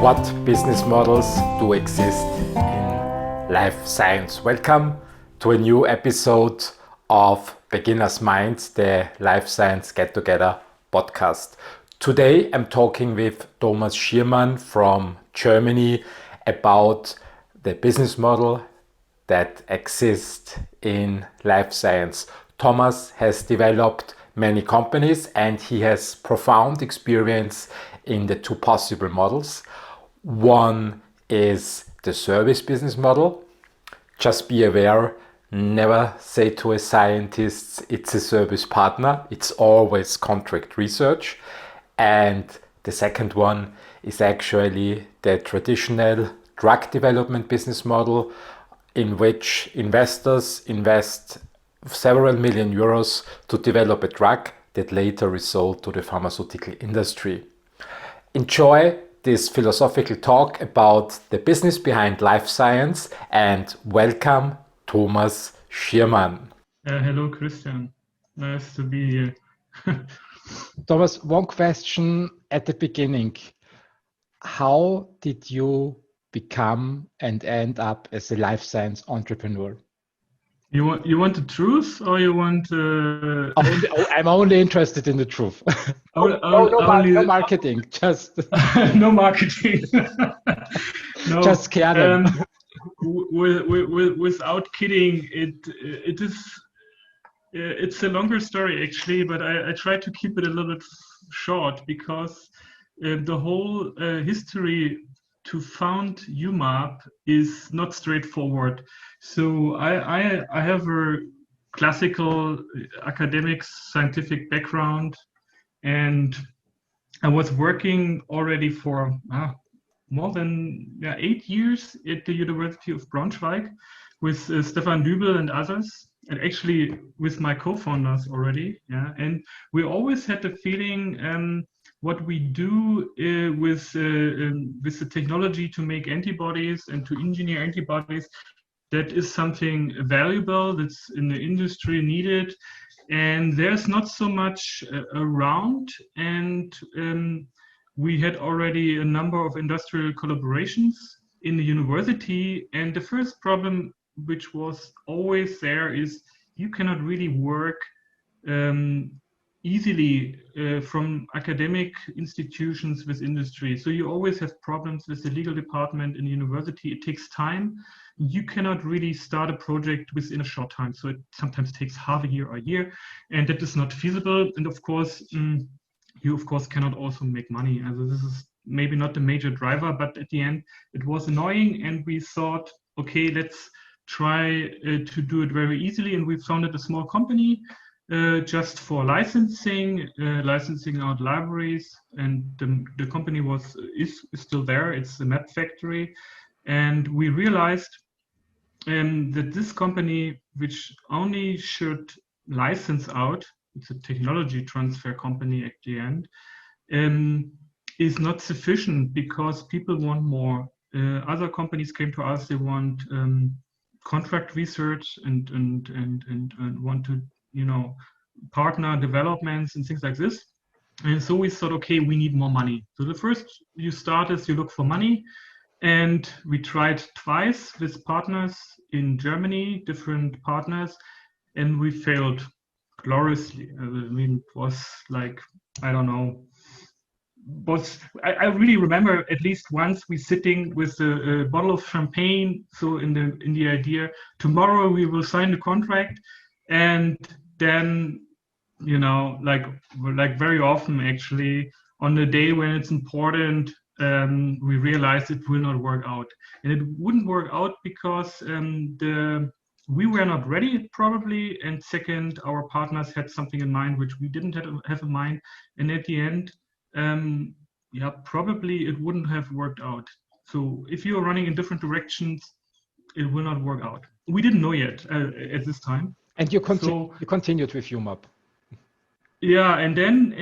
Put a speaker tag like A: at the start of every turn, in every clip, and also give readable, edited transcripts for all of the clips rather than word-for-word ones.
A: What business models do exist in life science? Welcome to a new episode of Beginner's Minds, the Life Science Get Together podcast. Today I'm talking with Thomas Schirrmann from Germany about the business model that exists in life science. Thomas has developed many companies and he has profound experience in the two possible models. One is the service business model. Just be aware, never say to a scientist it's a service partner. It's always contract research. And the second one is actually the traditional drug development business model, in which investors invest several million euros to develop a drug that later is sold to the pharmaceutical industry. Enjoy this philosophical talk about the business behind life science, and welcome Thomas Schirrmann.
B: Hello, Christian. Nice to be here.
A: Thomas, one question at the beginning. How did you become and end up as a life science entrepreneur?
B: You want the truth, or you want?
A: I'm only interested in the truth. No marketing, just
B: no marketing. No,
A: just scare them.
B: Without kidding, it's a longer story actually, but I try to keep it a little bit short because the whole history to found UMAP is not straightforward. So I have a classical academic scientific background, and I was working already for more than 8 years at the University of Braunschweig with Stefan Dübel and others, and actually with my co-founders already. And we always had the feeling what we do with the technology to make antibodies and to engineer antibodies, that is something valuable that's in the industry needed, and there's not so much around. And we had already a number of industrial collaborations in the university, and the first problem which was always there is you cannot really work easily from academic institutions with industry. So you always have problems with the legal department in the university. It takes time. You cannot really start a project within a short time. So it sometimes takes half a year or a year, and that is not feasible. And of course, you of course cannot also make money. And this is maybe not the major driver, but at the end it was annoying, and we thought, okay, let's try to do it very easily. And we founded a small company just for licensing out libraries, and the company is still there. It's the Map Factory, and we realized that this company, which only should license out, it's a technology transfer company at the end, is not sufficient because people want more. Other companies came to us; they want contract research and want to partner developments and things like this. And so we thought, okay, we need more money. So the first you start is you look for money, and we tried twice with partners in Germany, different partners, and we failed gloriously. I mean, it was like, I don't know. I really remember at least once we sitting with a bottle of champagne. So in the idea, tomorrow we will sign the contract, and then like very often actually on the day when it's important, we realized it will not work out, and it wouldn't work out because we were not ready probably, and second, our partners had something in mind which we didn't have in mind, and at the end probably it wouldn't have worked out. So if you're running in different directions, it will not work out. We didn't know yet at this time.
A: And you continued with UMAP.
B: Yeah, and then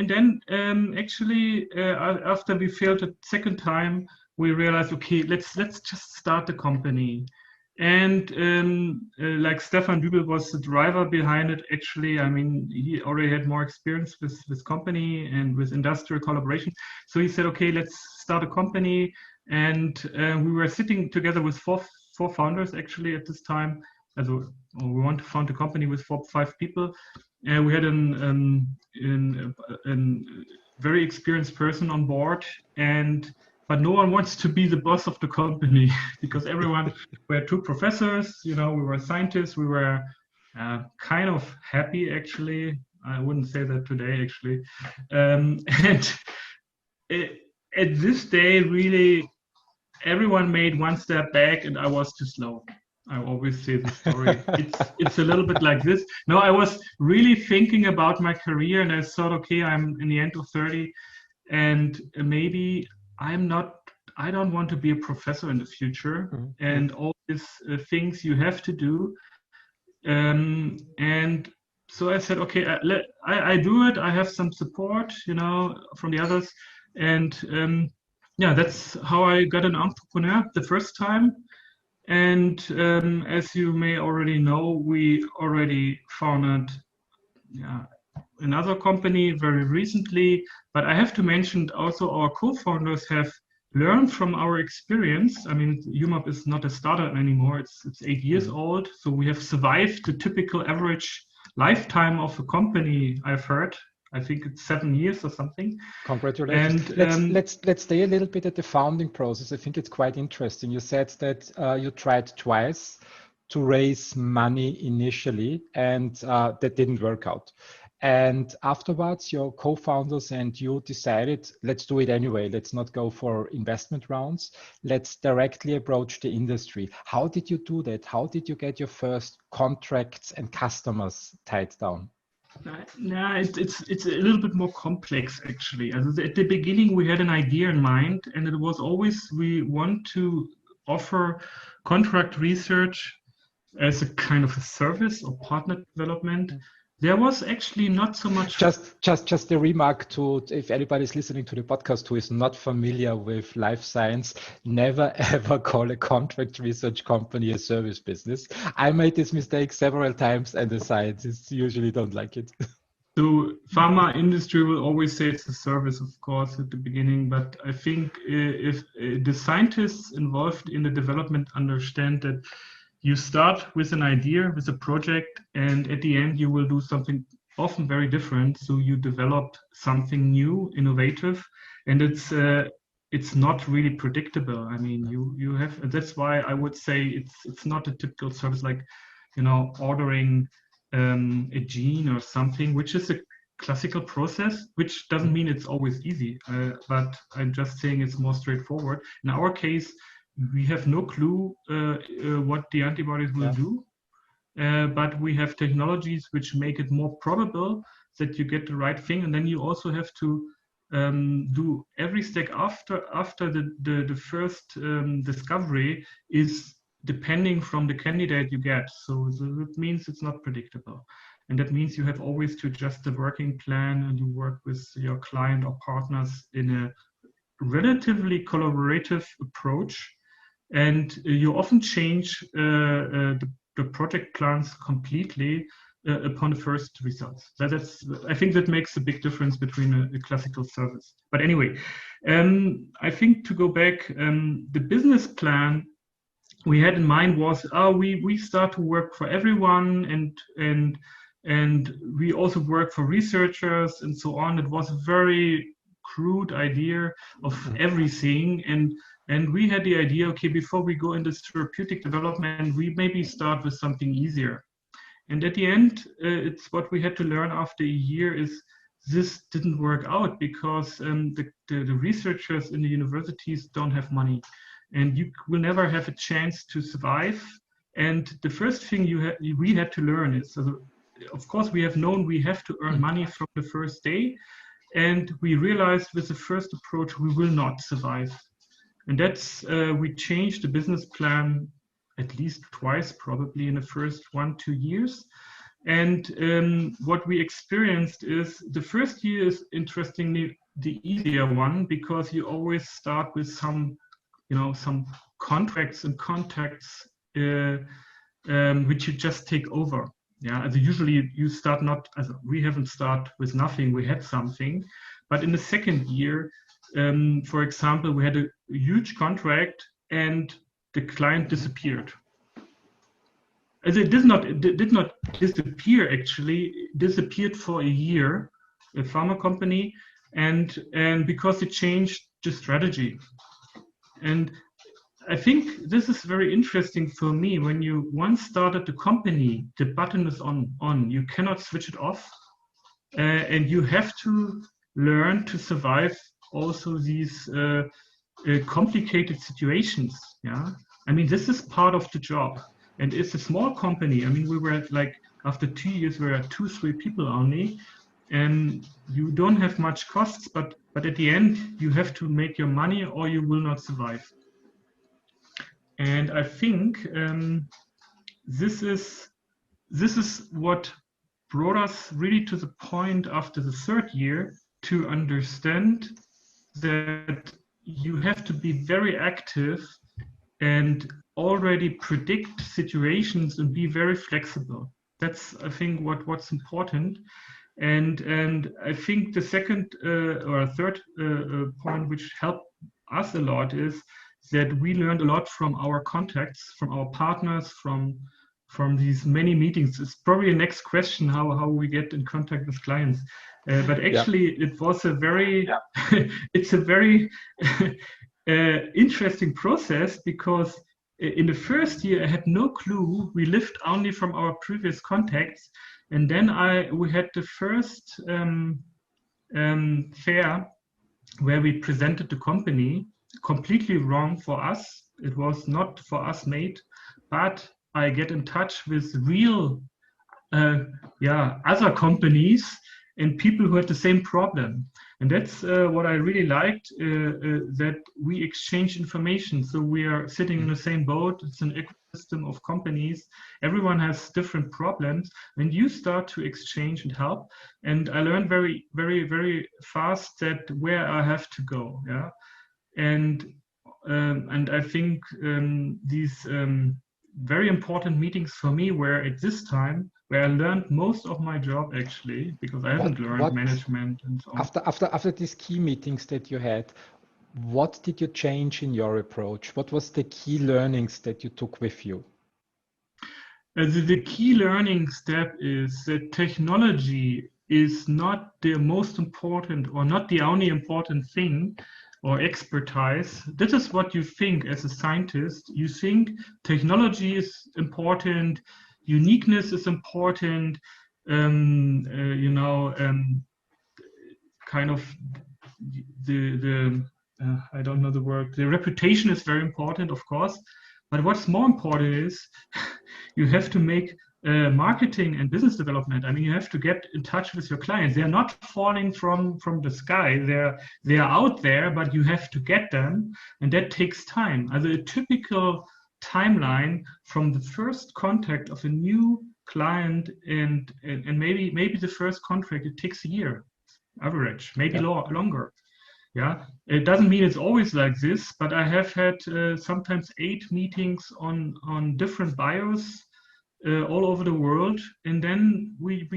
B: actually after we failed the second time, we realized, okay, let's just start the company. And like Stefan Dübel was the driver behind it, actually. I mean, he already had more experience with this company and with industrial collaboration. So he said, okay, let's start a company. And we were sitting together with four founders actually at this time. Also, we want to found a company with 5 people. And we had a very experienced person on board, but no one wants to be the boss of the company because everyone were 2 professors. We were scientists. We were kind of happy actually. I wouldn't say that today actually. At this day, really, everyone made one step back, and I was too slow. I always say the story. It's a little bit like this. No, I was really thinking about my career, and I thought, okay, I'm in the end of 30, and maybe I don't want to be a professor in the future, and all these things you have to do. And so I said, okay, I do it. I have some support, from the others, and that's how I got an entrepreneur the first time. And as you may already know, we already founded another company very recently. But I have to mention also our co-founders have learned from our experience. I mean, UMAP is not a startup anymore. It's 8 years old. So we have survived the typical average lifetime of a company, I've heard. I think it's 7 years or something.
A: Congratulations. And let's stay a little bit at the founding process. I think it's quite interesting. You said that you tried twice to raise money initially, and that didn't work out. And afterwards, your co-founders and you decided, let's do it anyway. Let's not go for investment rounds. Let's directly approach the industry. How did you do that? How did you get your first contracts and customers tied down?
B: No, it's a little bit more complex actually. At the beginning, we had an idea in mind, and it was always we want to offer contract research as a kind of a service or partner development. There was actually not so much.
A: Just a remark to if anybody's listening to the podcast who is not familiar with life science, never ever call a contract research company a service business. I made this mistake several times, and the scientists usually don't like it.
B: So pharma industry will always say it's a service, of course, at the beginning. But I think if the scientists involved in the development understand that you start with an idea, with a project, and at the end you will do something often very different. So you develop something new, innovative, and it's not really predictable. I mean, you have. That's why I would say it's not a typical service like, ordering a gene or something, which is a classical process, which doesn't mean it's always easy. But I'm just saying it's more straightforward. In our case, we have no clue what the antibodies will do, but we have technologies which make it more probable that you get the right thing. And then you also have to do every step after the first discovery is depending from the candidate you get. So that means it's not predictable. And that means you have always to adjust the working plan, and you work with your client or partners in a relatively collaborative approach. And you often change the project plans completely upon the first results. I think that makes a big difference between a classical service. But anyway, I think to go back, the business plan we had in mind was, we start to work for everyone, and we also work for researchers and so on. It was a very crude idea of everything, and we had the idea, okay, before we go into therapeutic development, we maybe start with something easier. And at the end, it's what we had to learn after a year is this didn't work out because the researchers in the universities don't have money, and you will never have a chance to survive. And the first thing we had to learn is, of course, we have known we have to earn money from the first day, and we realized with the first approach we will not survive. And that's we changed the business plan at least twice, probably in the first 1-2 years. And what we experienced is the first year is interestingly the easier one, because you always start with some contracts and contacts which you just take over. Yeah, usually you start we haven't started with nothing. We had something, but in the second year, For example, we had a huge contract and the client disappeared. As it did not disappear, actually, it disappeared for a year, a pharma company, and because it changed the strategy. And I think this is very interesting for me. When you once started the company, the button is on. You cannot switch it off, and you have to learn to survive also these complicated situations. Yeah, I mean, this is part of the job. And it's a small company. I mean, we were like, after 2 years, we were 2-3 people only, and you don't have much costs, but at the end, you have to make your money or you will not survive. And I think this is what brought us really to the point after the 3rd year to understand that you have to be very active and already predict situations and be very flexible. That's, I think, what's important. And I think the second or third point which helped us a lot is that we learned a lot from our contacts, from our partners, from these many meetings. It's probably the next question, how we get in contact with clients. But actually, it was a very, it's a very interesting process, because in the first year I had no clue. We lived only from our previous contacts, and then we had the first fair where we presented the company, completely wrong for us. It was not for us made, but I get in touch with real other companies and people who had the same problem. And that's what I really liked, that we exchange information. So we are sitting in the same boat. It's an ecosystem of companies. Everyone has different problems, and you start to exchange and help. And I learned very, very, very fast that where I have to go. Yeah, and I think these very important meetings for me were at this time where I learned most of my job, actually, because I haven't learned management and so on.
C: After these key meetings that you had, what did you change in your approach? What was the key learnings that you took with you?
B: The key learning step is that technology is not the most important or not the only important thing or expertise. This is what you think as a scientist. You think technology is important, uniqueness is important, kind of the I don't know the word. The reputation is very important, of course. But what's more important is you have to make marketing and business development. I mean, you have to get in touch with your clients. They're not falling from the sky. They're out there, but you have to get them, and that takes time. As a typical timeline from the first contact of a new client and maybe the first contract, it takes a year, average, maybe longer. Yeah, it doesn't mean it's always like this, but I have had sometimes 8 meetings on different bios all over the world, and then we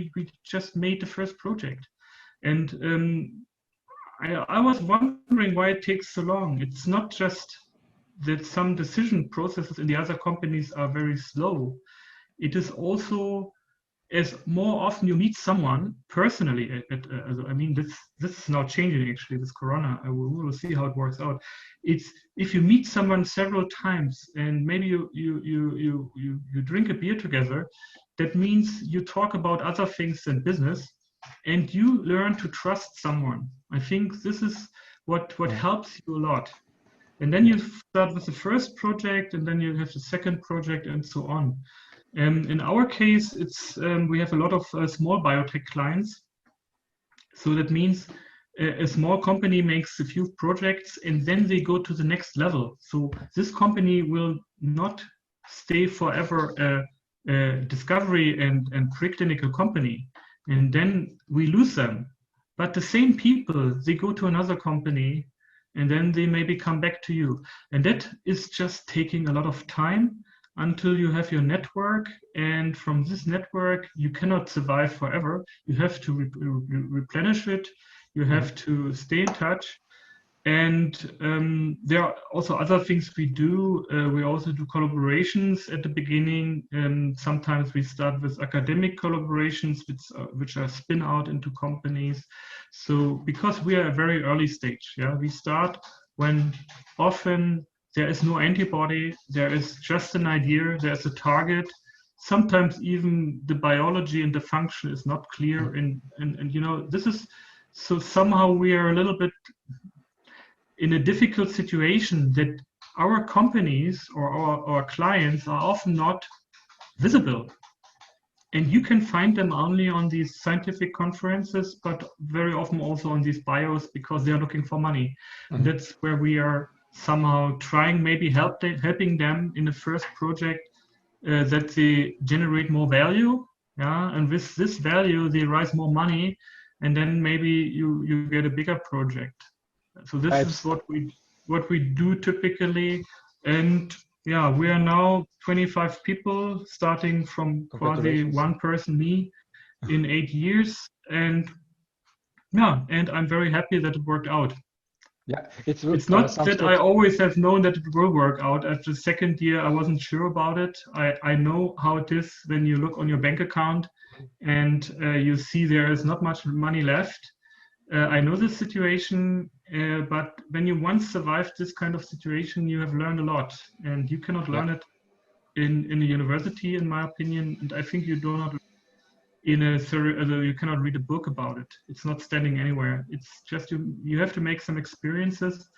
B: just made the first project. And I was wondering why it takes so long. It's not just that some decision processes in the other companies are very slow. It is also, as more often you meet someone personally, I mean, this is now changing actually with Corona. We will see how it works out. It's if you meet someone several times and maybe you drink a beer together, that means you talk about other things than business, and you learn to trust someone. I think this is what helps you a lot. And then you start with the first project, and then you have the second project, and so on. In our case, it's we have a lot of small biotech clients. So that means a small company makes a few projects, and then they go to the next level. So this company will not stay forever a discovery and preclinical company, and then we lose them. But the same people, they go to another company, and then they maybe come back to you. And that is just taking a lot of time until you have your network. And from this network, you cannot survive forever. You have to replenish it. You have to stay in touch. And there are also other things we do. We also do collaborations at the beginning. Sometimes we start with academic collaborations, which are spin out into companies. So because we are a very early stage, we start when often there is no antibody, there is just an idea, there's a target. Sometimes even the biology and the function is not clear. And this is, so somehow we are a little bit in a difficult situation that our companies or our clients are often not visible. And you can find them only on these scientific conferences, but very often also on these bios because they are looking for money. And that's where we are somehow trying, maybe helping them in the first project that they generate more value. And with this value, they raise more money. And then maybe you get a bigger project. So this is what we do typically, and we are now 25 people, starting from quasi one person, me, in 8 years, and I'm very happy that it worked out.
C: Yeah,
B: it's not that I always have known that it will work out. After the second year, I wasn't sure about it. I know how it is when you look on your bank account and you see there is not much money left. I know this situation, but when you once survived this kind of situation, you have learned a lot, and you cannot learn it in a university, in my opinion. And I think you do not you cannot read a book about it. It's not standing anywhere. It's just you have to make some experiences.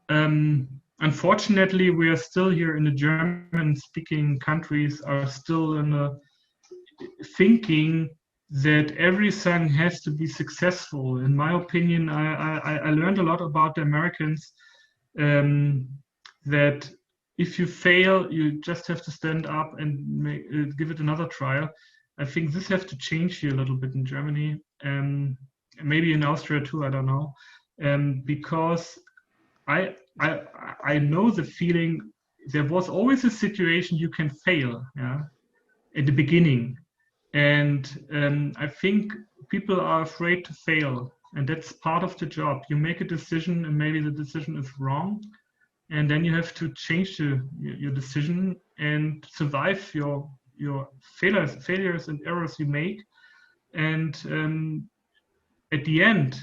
B: Unfortunately, we are still here in the German-speaking countries are still in the thinking that everything has to be successful. In my opinion, I learned a lot about the Americans, that if you fail, you just have to stand up and give it another trial. I think this has to change here a little bit in Germany, maybe in Austria too, I don't know, because I know the feeling. There was always a situation you can fail, at the beginning. And I think people are afraid to fail, and that's part of the job. You make a decision, and maybe the decision is wrong, and then you have to change your decision and survive your failures and errors you make. And at the end,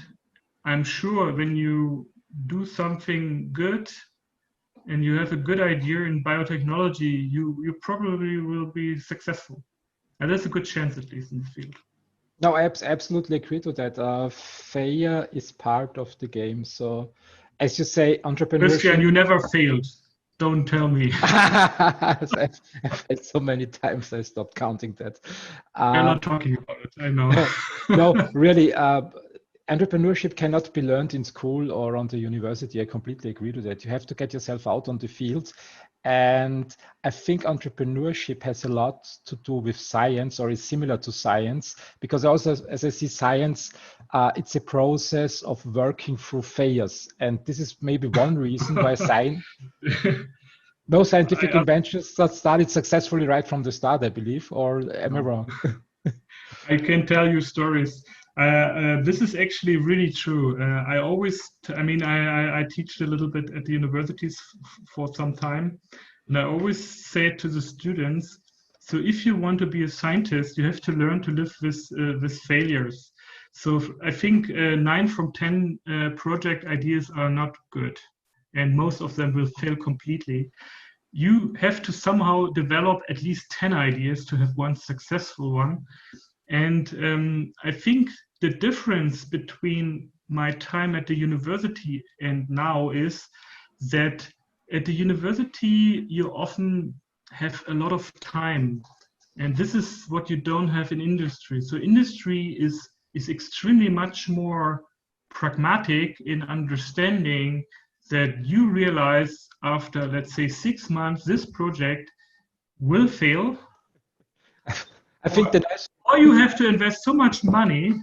B: I'm sure when you do something good and you have a good idea in biotechnology, you probably will be successful. And there's a good chance, at least in the field.
C: No, I absolutely agree to that. Failure is part of the game. So, as you say, entrepreneurship.
B: Christian, you never failed. Don't tell me.
C: I've had so many times I stopped counting that.
B: We're not talking about it, I know.
C: No, really, entrepreneurship cannot be learned in school or on the university. I completely agree to that. You have to get yourself out on the field. And I think entrepreneurship has a lot to do with science, or is similar to science, because also, as I see science, it's a process of working through failures. And this is maybe one reason why no scientific inventions started successfully right from the start, I believe, or am I wrong?
B: I can tell you stories. This is actually really true. I teach a little bit at the universities for some time, and I always say to the students, so if you want to be a scientist, you have to learn to live with failures. So I think 9 from 10 project ideas are not good, and most of them will fail completely. You have to somehow develop at least 10 ideas to have one successful one. And I think the difference between my time at the university and now is that at the university, you often have a lot of time. And this is what you don't have in industry. So industry is extremely much more pragmatic in understanding that you realize after, let's say, 6 months, this project will fail.
C: I think
B: or you have to invest so much money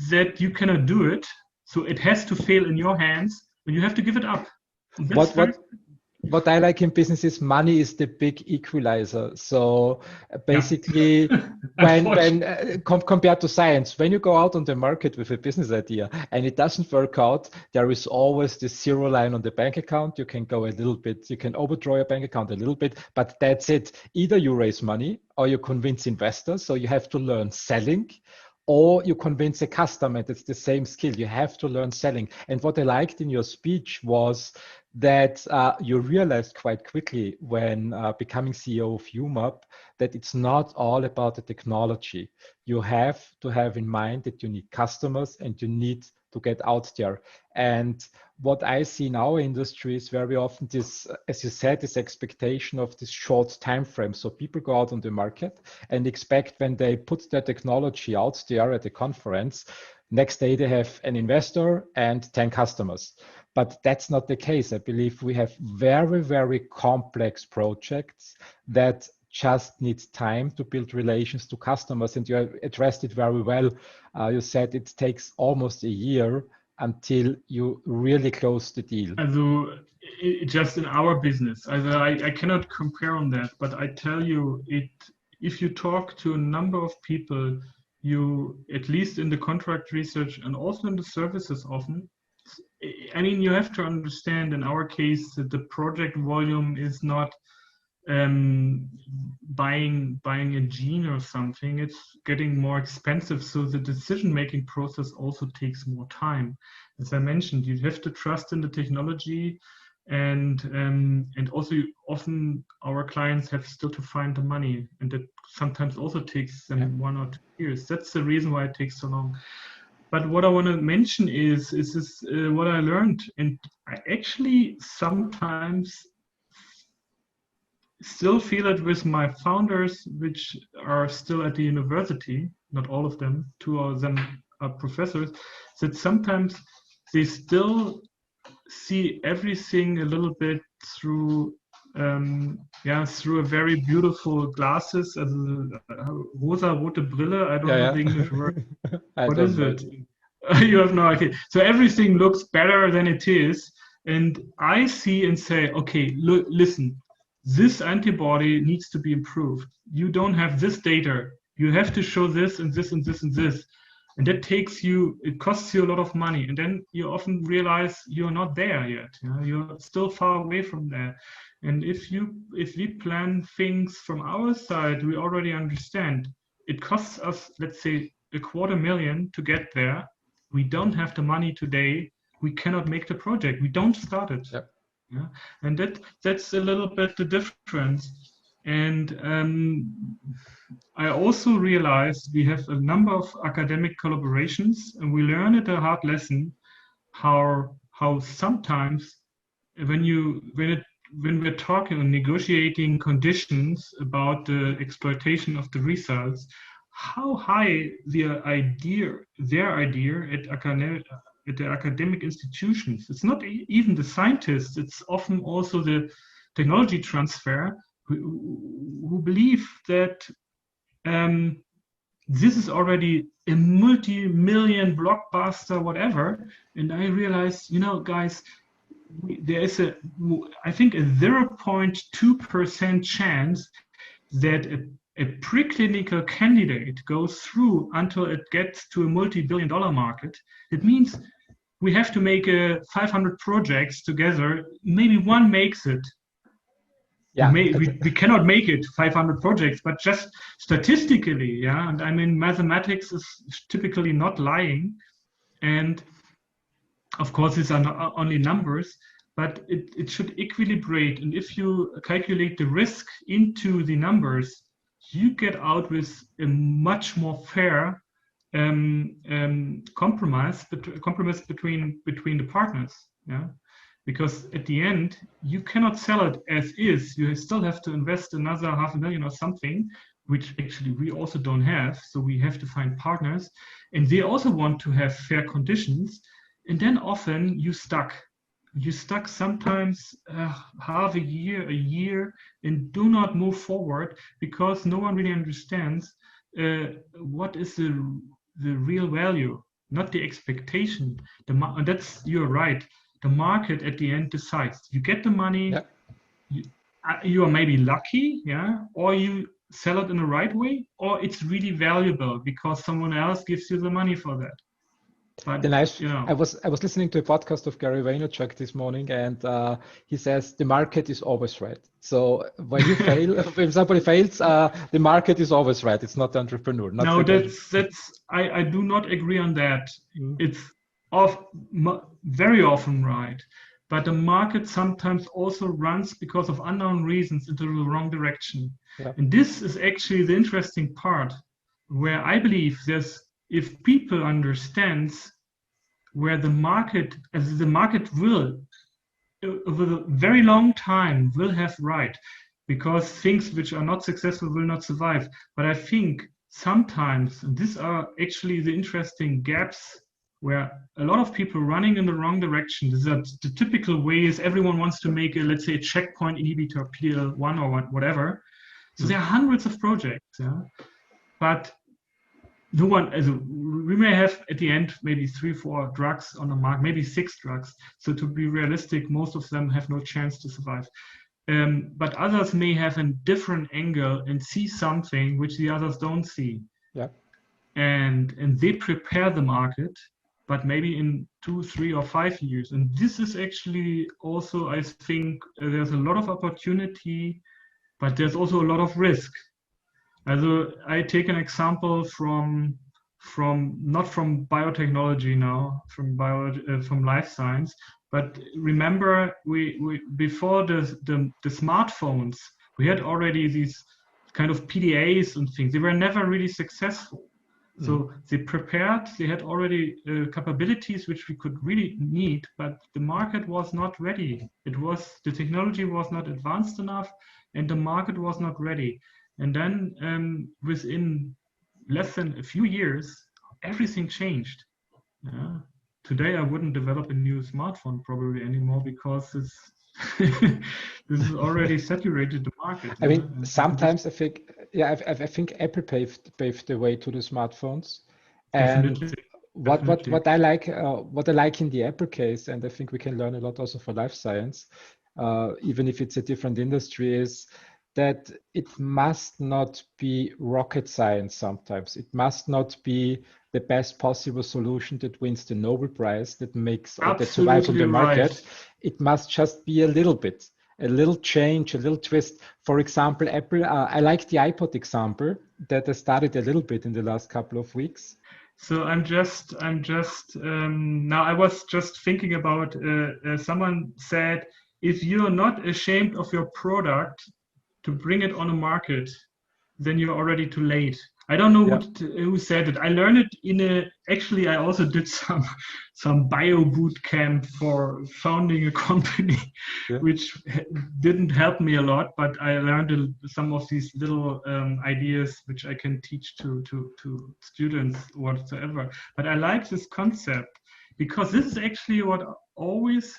B: that you cannot do it. So it has to fail in your hands, and you have to give it up.
C: what I like in business is money is the big equalizer. So basically, compared to science, when you go out on the market with a business idea and it doesn't work out, there is always the zero line on the bank account. You can go a little bit, you can overdraw your bank account a little bit, but that's it. Either you raise money or you convince investors. So you have to learn selling, or you convince a customer. It's the same skill. You have to learn selling. And what I liked in your speech was that you realized quite quickly when becoming CEO of UMAP that it's not all about the technology. You have to have in mind that you need customers and you need to get out there. And what I see in our industry is very often this, as you said, this expectation of this short time frame. So people go out on the market and expect when they put their technology out there at the conference, next day they have an investor and 10 customers. But that's not the case. I believe we have very, very complex projects that just need time to build relations to customers. And you addressed it very well. You said it takes almost a year until you really close the deal.
B: Also, just in our business, I cannot compare on that, but I tell you, if you talk to a number of people, you, at least in the contract research and also in the services often, I mean, you have to understand in our case that the project volume is not buying a gene or something. It's getting more expensive, so the decision-making process also takes more time. As I mentioned, you have to trust in the technology, and also often our clients have still to find the money, and that sometimes also takes them 1 or 2 years. That's the reason why it takes so long. But what I want to mention is this, what I learned, and I actually sometimes still feel it with my founders, which are still at the university, not all of them, 2 of them are professors, that sometimes they still see everything a little bit through through a very beautiful glasses, rosa-rote Brille, I don't know the English word. What is it? You have no idea. So everything looks better than it is. And I see and say, okay, look, listen, this antibody needs to be improved. You don't have this data. You have to show this and this and this and this. And that takes you, it costs you a lot of money. And then you often realize you're not there yet. You know, you're still far away from there. And if we plan things from our side, we already understand it costs us, let's say, $250,000 to get there. We don't have the money today. We cannot make the project. We don't start it.
C: Yep.
B: Yeah? And that's a little bit the difference. And I also realized we have a number of academic collaborations, and we learn at a hard lesson how sometimes when we're talking and negotiating conditions about the exploitation of the results, how high their idea at the academic institutions. It's not even the scientists, it's often also the technology transfer who believe that this is already a multi-million blockbuster, whatever. And I realized, guys, there is I think a 0.2% chance that a preclinical candidate goes through until it gets to a multi-billion-dollar market. It means we have to make 500 projects together. Maybe one makes it. Yeah, we cannot make it 500 projects, but just statistically, yeah. And I mean, mathematics is typically not lying, and of course, these are not only numbers, but it should equilibrate. And if you calculate the risk into the numbers, you get out with a much more fair compromise between the partners. Yeah. Because at the end, you cannot sell it as is. You still have to invest another $500,000 or something, which actually we also don't have. So we have to find partners, and they also want to have fair conditions. And then often you stuck. You stuck sometimes half a year, and do not move forward because no one really understands what is the real value, not the expectation. And that's, you're right. The market at the end decides. You get the money, you are maybe lucky, yeah, or you sell it in the right way, or it's really valuable because someone else gives you the money for that. But
C: I was listening to a podcast of Gary Vaynerchuk this morning, and he says the market is always right. So when you fail, if somebody fails, the market is always right. It's not the entrepreneur.
B: No, I do not agree on that. It's very often right, but the market sometimes also runs because of unknown reasons into the wrong direction.
C: Yeah.
B: And this is actually the interesting part, where I believe if people understands where the market will, over a very long time, will have right, because things which are not successful will not survive. But I think sometimes these are actually the interesting gaps where a lot of people running in the wrong direction. The typical way is everyone wants to make let's say a checkpoint inhibitor, PD-L1 or whatever. So there are hundreds of projects, yeah? But no one, we may have at the end maybe 3-4 drugs on the market, maybe 6 drugs. So to be realistic, most of them have no chance to survive. But others may have a different angle and see something which the others don't see.
C: Yeah.
B: And they prepare the market, but maybe in 2, 3, or 5 years. And this is actually also, I think, there's a lot of opportunity, but there's also a lot of risk. Also, I take an example from not from biotechnology now, from life science, but remember we before the smartphones, we had already these kind of PDAs and things. They were never really successful. So they prepared, they had already capabilities which we could really need, but the market was not ready. The technology was not advanced enough, and the market was not ready. And then within less than a few years, everything changed. Yeah. Today, I wouldn't develop a new smartphone probably anymore because this is already saturated the market.
C: I mean, sometimes I think Apple paved the way to the smartphones. And
B: Definitely.
C: what I like in the Apple case, and I think we can learn a lot also for life science, even if it's a different industry, is that it must not be rocket science sometimes. It must not be the best possible solution that wins the Nobel Prize, that makes or that survives on the market. Right. It must just be a little bit, a little change, a little twist. For example, Apple, I like the iPod example that I studied a little bit in the last couple of weeks.
B: So I'm just now I was just thinking about someone said, if you're not ashamed of your product to bring it on a market, then you're already too late. I don't know who said it. I learned it actually I also did some bio boot camp for founding a company, which didn't help me a lot, but I learned some of these little ideas which I can teach to students whatsoever. But I like this concept because this is actually what always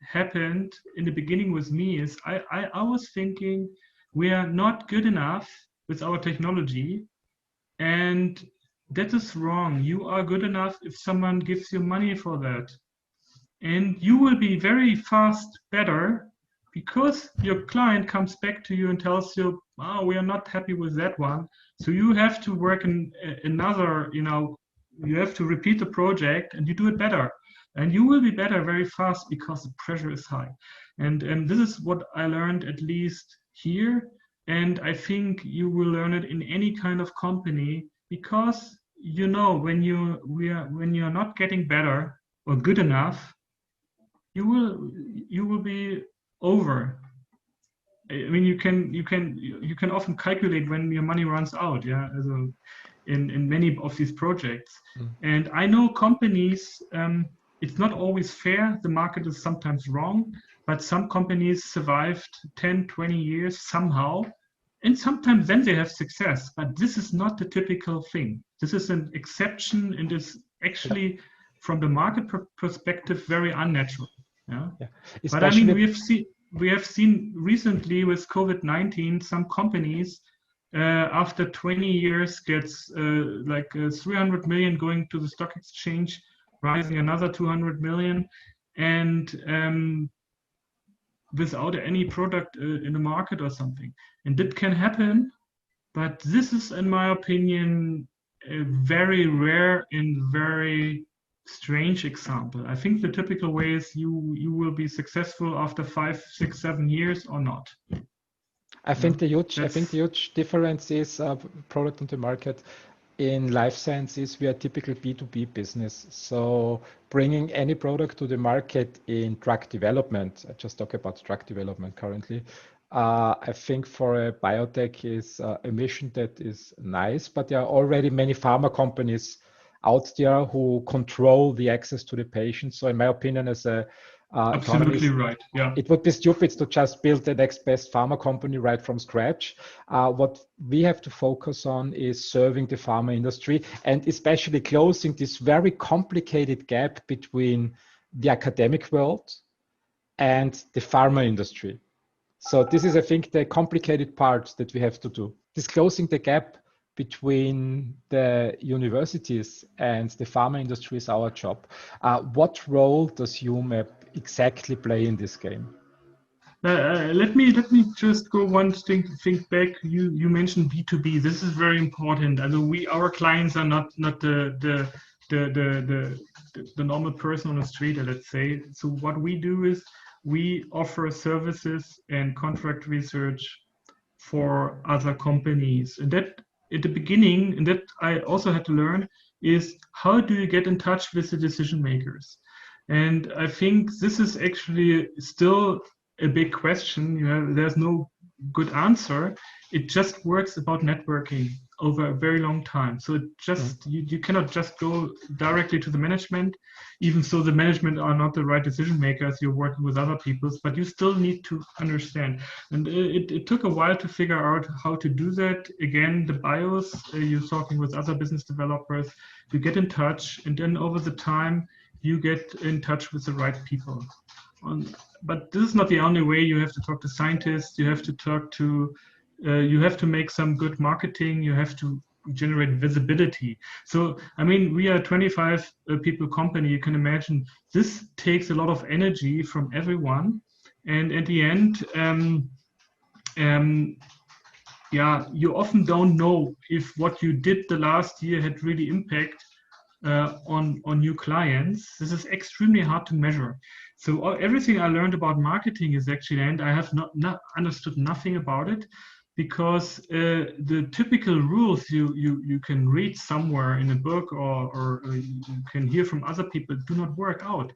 B: happened in the beginning with me is I was thinking, we are not good enough with our technology, and that is wrong. You are good enough if someone gives you money for that. And you will be very fast better because your client comes back to you and tells you, oh, we are not happy with that one. So you have to work in another, you have to repeat the project and you do it better. And you will be better very fast because the pressure is high. And this is what I learned at least here, and I think you will learn it in any kind of company because when you're not getting better or good enough, you will be over. I mean, you can often calculate when your money runs out. Yeah, in many of these projects, and I know companies. It's not always fair. The market is sometimes wrong. But some companies survived 10, 20 years somehow, and sometimes then they have success. But this is not the typical thing. This is an exception, and is actually, from the market perspective, very unnatural. Yeah. But I mean, we have seen recently with COVID-19, some companies after 20 years gets 300 million going to the stock exchange, rising another 200 million, and without any product in the market or something. And that can happen, but this is, in my opinion, a very rare and very strange example. I think the typical way is you will be successful after 5, 6, 7 years or not.
C: I think the huge difference is product on the market. In life sciences, we are typical B2B business. So bringing any product to the market in drug development, I just talk about drug development currently, I think for a biotech is a mission that is nice, but there are already many pharma companies out there who control the access to the patient. So in my opinion, as a
B: absolutely right. Yeah.
C: It would be stupid to just build the next best pharma company right from scratch. What we have to focus on is serving the pharma industry and especially closing this very complicated gap between the academic world and the pharma industry. So this is, I think, the complicated part that we have to do. This closing the gap between the universities and the pharma industry is our job. What role does UMAP exactly play in this game?
B: Let me just go one thing back. You mentioned B2B. This is very important. I mean, our clients are not the normal person on the street, let's say. So what we do is we offer services and contract research for other companies. And that at the beginning, and that I also had to learn, is how do you get in touch with the decision makers? And I think this is actually still a big question. You know, there's no good answer. It just works about networking over a very long time. So it just you cannot just go directly to the management, even so the management are not the right decision makers. You're working with other people, but you still need to understand. And it took a while to figure out how to do that. Again, the bios, you're talking with other business developers, you get in touch, and then over the time you get in touch with the right people. But this is not the only way. You have to talk to scientists. You have to talk to. You have to make some good marketing. You have to generate visibility. So, I mean, we are a 25 people company. You can imagine this takes a lot of energy from everyone. And at the end, you often don't know if what you did the last year had really impact on new clients. This is extremely hard to measure. So everything I learned about marketing is actually, and I have not understood nothing about it, because the typical rules you can read somewhere in a book or you can hear from other people do not work out.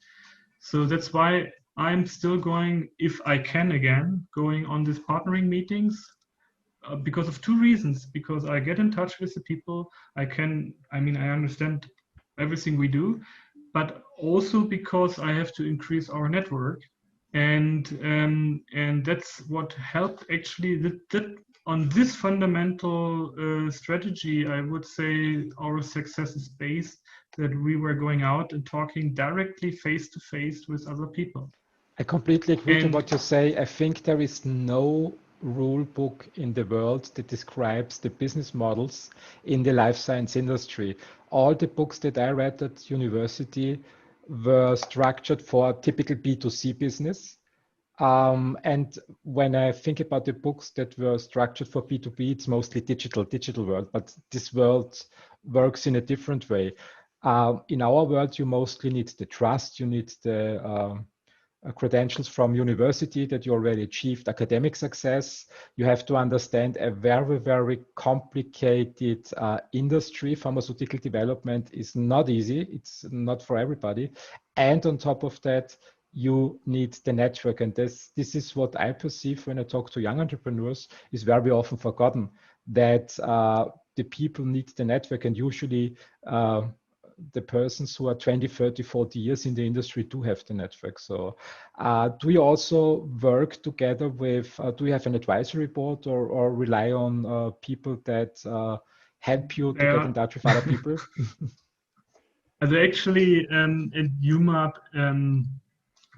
B: So that's why I'm still going, if I can again, going on these partnering meetings because of two reasons. Because I get in touch with the people, I understand everything we do, but also because I have to increase our network. And that's what helped actually that on this fundamental strategy, I would say our success is based that we were going out and talking directly face to face with other people.
C: I completely agree to what you say. I think there is no rule book in the world that describes the business models in the life science industry. All the books that I read at university were structured for typical B2C business. And when I think about the books that were structured for B2B, it's mostly digital world, but this world works in a different way. In our world, you mostly need the trust, you need the credentials from university that you already achieved academic success. You have to understand a very, very complicated industry. Pharmaceutical development is not easy. It's not for everybody. And on top of that, you need the network. And this is what I perceive when I talk to young entrepreneurs, is very often forgotten, that the people need the network, and usually the persons who are 20, 30, 40 years in the industry do have the network. So do you also work together with, do you have an advisory board or rely on people that help you to get in touch with other people?
B: Actually, at UMAP,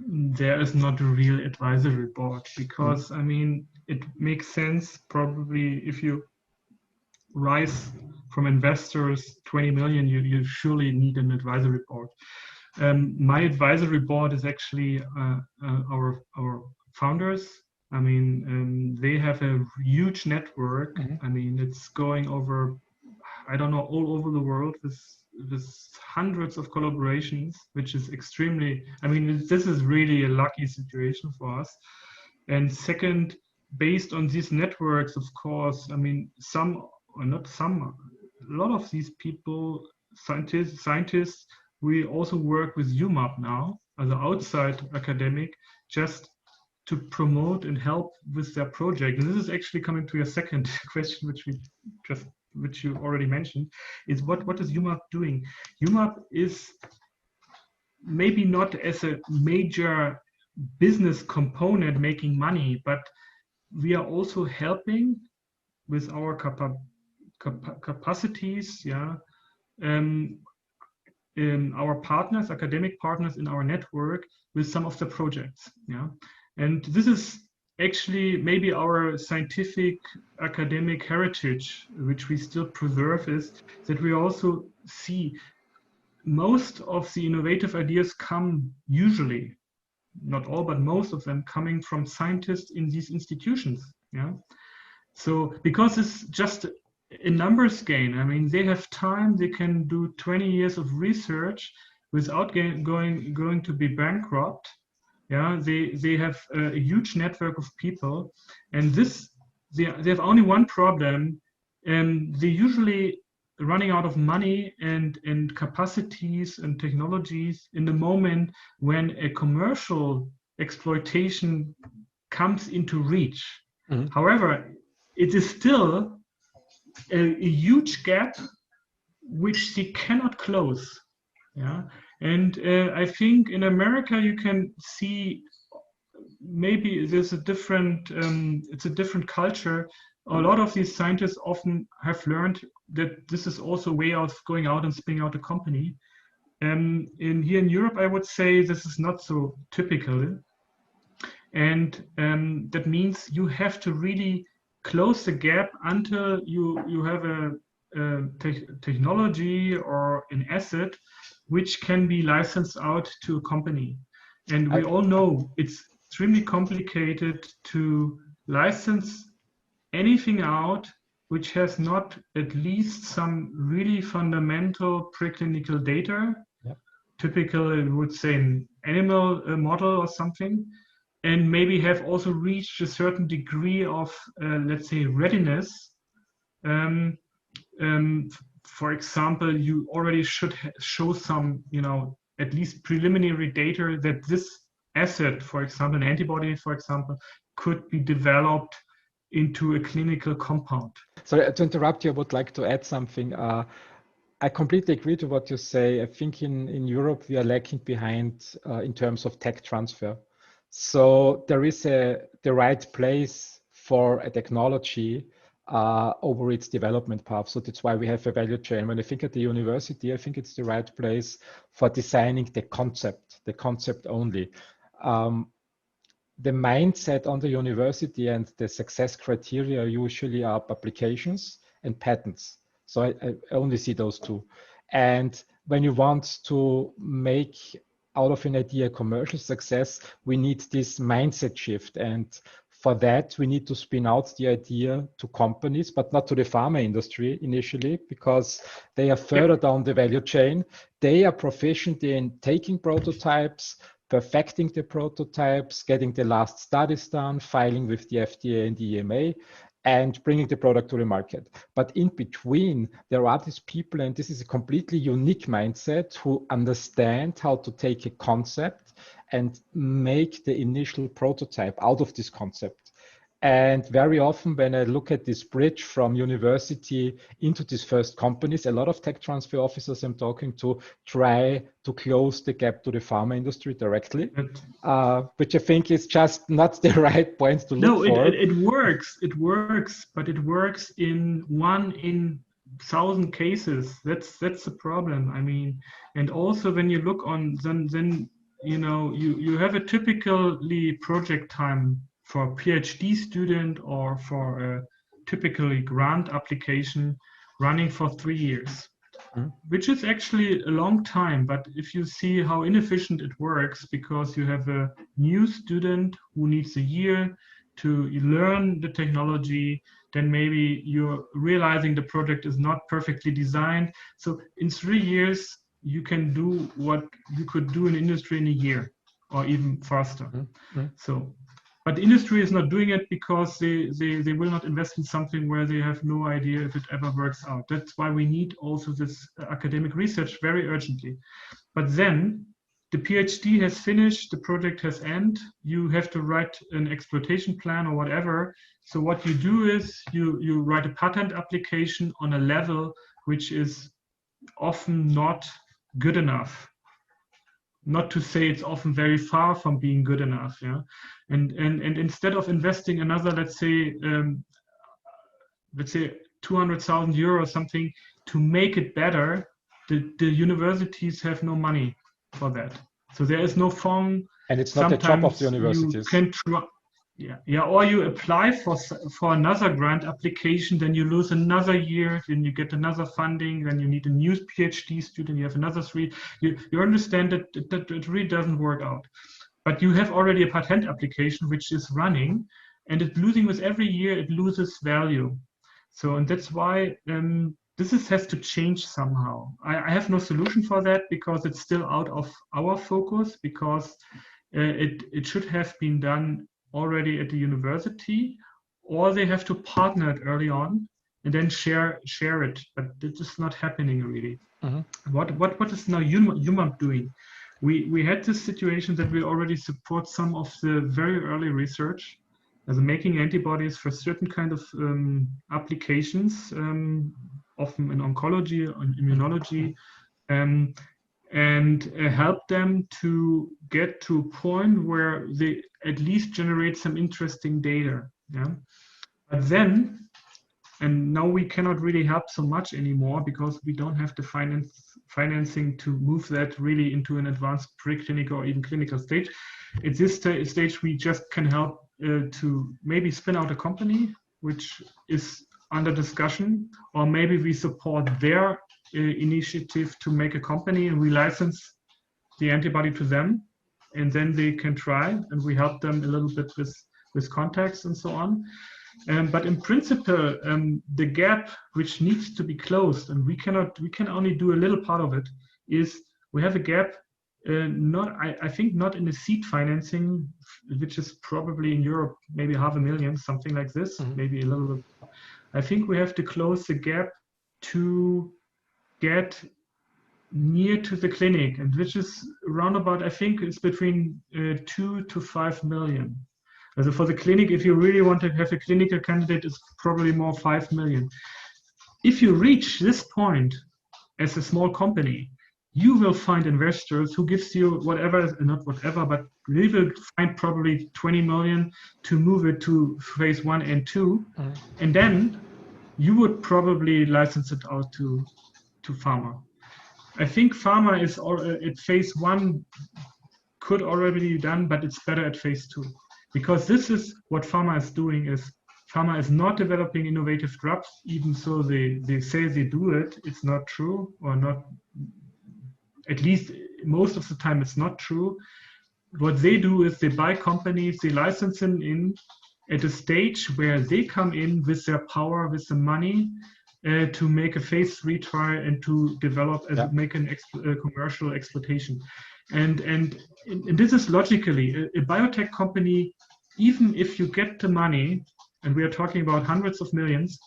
B: there is not a real advisory board because, I mean, it makes sense probably if you rise from investors 20 million, you surely need an advisory board. My advisory board is actually our founders. I mean, they have a huge network. I mean, it's going over, I don't know, all over the world with hundreds of collaborations, which is extremely, I mean, this is really a lucky situation for us. And second, based on these networks, of course, I mean, a lot of these people, scientists, we also work with UMAP now, as an outside academic, just to promote and help with their project. And this is actually coming to your second question, which you already mentioned, is what is UMAP doing? UMAP is maybe not as a major business component making money, but we are also helping with our capacities, our partners, academic partners in our network, with some of the projects, and this is actually maybe our scientific academic heritage, which we still preserve, is that we also see most of the innovative ideas come, usually, not all, but most of them, coming from scientists in these institutions. So because it's just a numbers game, I mean, they have time, they can do 20 years of research without going to be bankrupt. They have a huge network of people, and they have only one problem, and they usually running out of money and capacities and technologies in the moment when a commercial exploitation comes into reach. However, it is still a huge gap which they cannot close. And I think in America you can see maybe there's a different, it's a different culture. A lot of these scientists often have learned that this is also a way of going out and spinning out a company. Here in Europe, I would say this is not so typical. And that means you have to really close the gap until you have a technology or an asset which can be licensed out to a company. And we all know it's extremely complicated to license anything out which has not at least some really fundamental preclinical data. Typically, I would say an animal model or something, and maybe have also reached a certain degree of, let's say, readiness. For example, you already should show some, at least preliminary data that this asset, for example, an antibody, for example, could be developed into a clinical compound.
C: Sorry to interrupt you, I would like to add something. I completely agree to what you say. I think in Europe we are lacking behind in terms of tech transfer. So there is the right place for a technology over its development path. So that's why we have a value chain. When I think at the university, I think it's the right place for designing the concept only. The mindset on the university and the success criteria usually are publications and patents. So I only see those two. And when you want to make out of an idea commercial success, we need this mindset shift. And for that, we need to spin out the idea to companies, but not to the pharma industry initially, because they are further down the value chain. They are proficient in taking prototypes, perfecting the prototypes, getting the last studies done, filing with the FDA and the EMA, and bringing the product to the market. But in between, there are these people, and this is a completely unique mindset, who understand how to take a concept and make the initial prototype out of this concept. And very often when I look at this bridge from university into these first companies, a lot of tech transfer officers I'm talking to try to close the gap to the pharma industry directly, which I think is just not the right point to look for.
B: No, it works, but it works in 1 in 1,000 cases. That's the problem. I mean, and also when you look on, then you have a typically project time for a PhD student or for a typically grant application running for 3 years. which is actually a long time. But if you see how inefficient it works, because you have a new student who needs a year to learn the technology, then maybe you're realizing the project is not perfectly designed. So in 3 years, you can do what you could do in industry in a year or even faster. So, but the industry is not doing it because they will not invest in something where they have no idea if it ever works out. That's why we need also this academic research very urgently. But then the PhD has finished, the project has ended, you have to write an exploitation plan or whatever. So what you do is you write a patent application on a level which is often not good enough. Not to say it's often very far from being good enough, yeah. And instead of investing another, let's say 200,000 euro or something to make it better, the universities have no money for that. So there is no fund.
C: And it's not the job of the universities.
B: You can or you apply for another grant application, then you lose another year, then you get another funding, then you need a new PhD student, you have another 3. You understand that it really doesn't work out. But you have already a patent application which is running, and it's losing with every year, it loses value. So, and that's why this has to change somehow. I have no solution for that because it's still out of our focus, because it should have been done already at the university, or they have to partner it early on and then share it. But this is not happening really. What is now UMAP doing? We had this situation that we already support some of the very early research, as making antibodies for certain kind of applications, often in oncology or immunology, and help them to get to a point where they at least generate some interesting data. Yeah, but then, and now we cannot really help so much anymore because we don't have the financing to move that really into an advanced preclinical or even clinical stage. At this stage, we just can help to maybe spin out a company which is under discussion, or maybe we support their initiative to make a company and we license the antibody to them, and then they can try, and we help them a little bit with contacts and so on. But in principle, the gap which needs to be closed, and we can only do a little part of it, is we have a gap. I think not in the seed financing, which is probably in Europe maybe 500,000, something like this, maybe a little bit. I think we have to close the gap to get near to the clinic, and which is around about, I think it's between 2 to 5 million. So for the clinic, if you really want to have a clinical candidate, it's probably more 5 million. If you reach this point as a small company, you will find investors who gives you whatever, not whatever, but they will find probably 20 million to move it to phase 1 and 2. And then you would probably license it out to pharma. I think pharma is at phase 1 could already be done, but it's better at phase 2. Because this is what pharma is doing, is pharma is not developing innovative drugs, even so they say they do it. It's not true, or not, at least most of the time it's not true. What they do is they buy companies, they license them in at a stage where they come in with their power, with the money, to make a phase 3 trial and to develop and make a commercial exploitation. And this is logically, a biotech company, even if you get the money, and we are talking about hundreds of millions,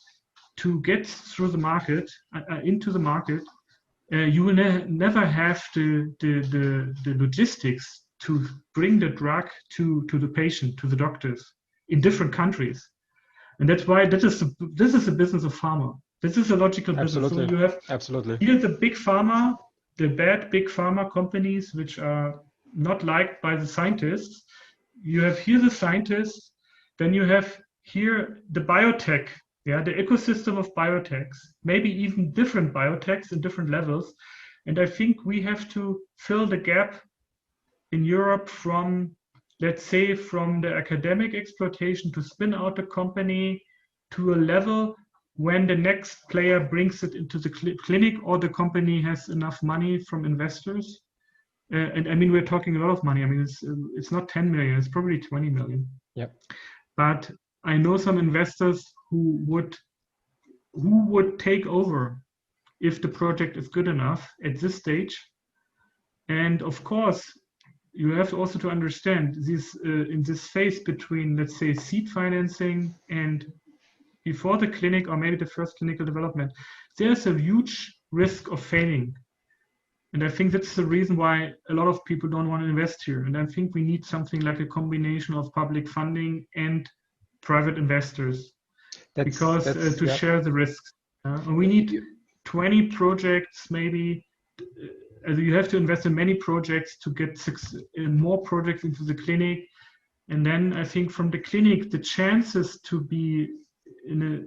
B: to get through the market, into the market, you will never have the logistics to bring the drug to the patient, to the doctors in different countries. And that's why this is the business of pharma. This is a logical business. So you have here the big pharma, the bad big pharma companies, which are not liked by the scientists. You have here the scientists, then you have here the biotech, the ecosystem of biotechs, maybe even different biotechs in different levels. And I think we have to fill the gap in Europe from, let's say, from the academic exploitation to spin out a company to a level when the next player brings it into the clinic or the company has enough money from investors. And I mean, we're talking a lot of money. I mean, it's not 10 million, it's probably 20 million.
C: Yep.
B: But I know some investors who would take over if the project is good enough at this stage. And of course, you have also to understand this in this phase between, let's say, seed financing and before the clinic or maybe the first clinical development, there's a huge risk of failing. And I think that's the reason why a lot of people don't want to invest here. And I think we need something like a combination of public funding and private investors to share the risks. And we need 20 projects, maybe. You have to invest in many projects to get more projects into the clinic. And then I think from the clinic, the chances to be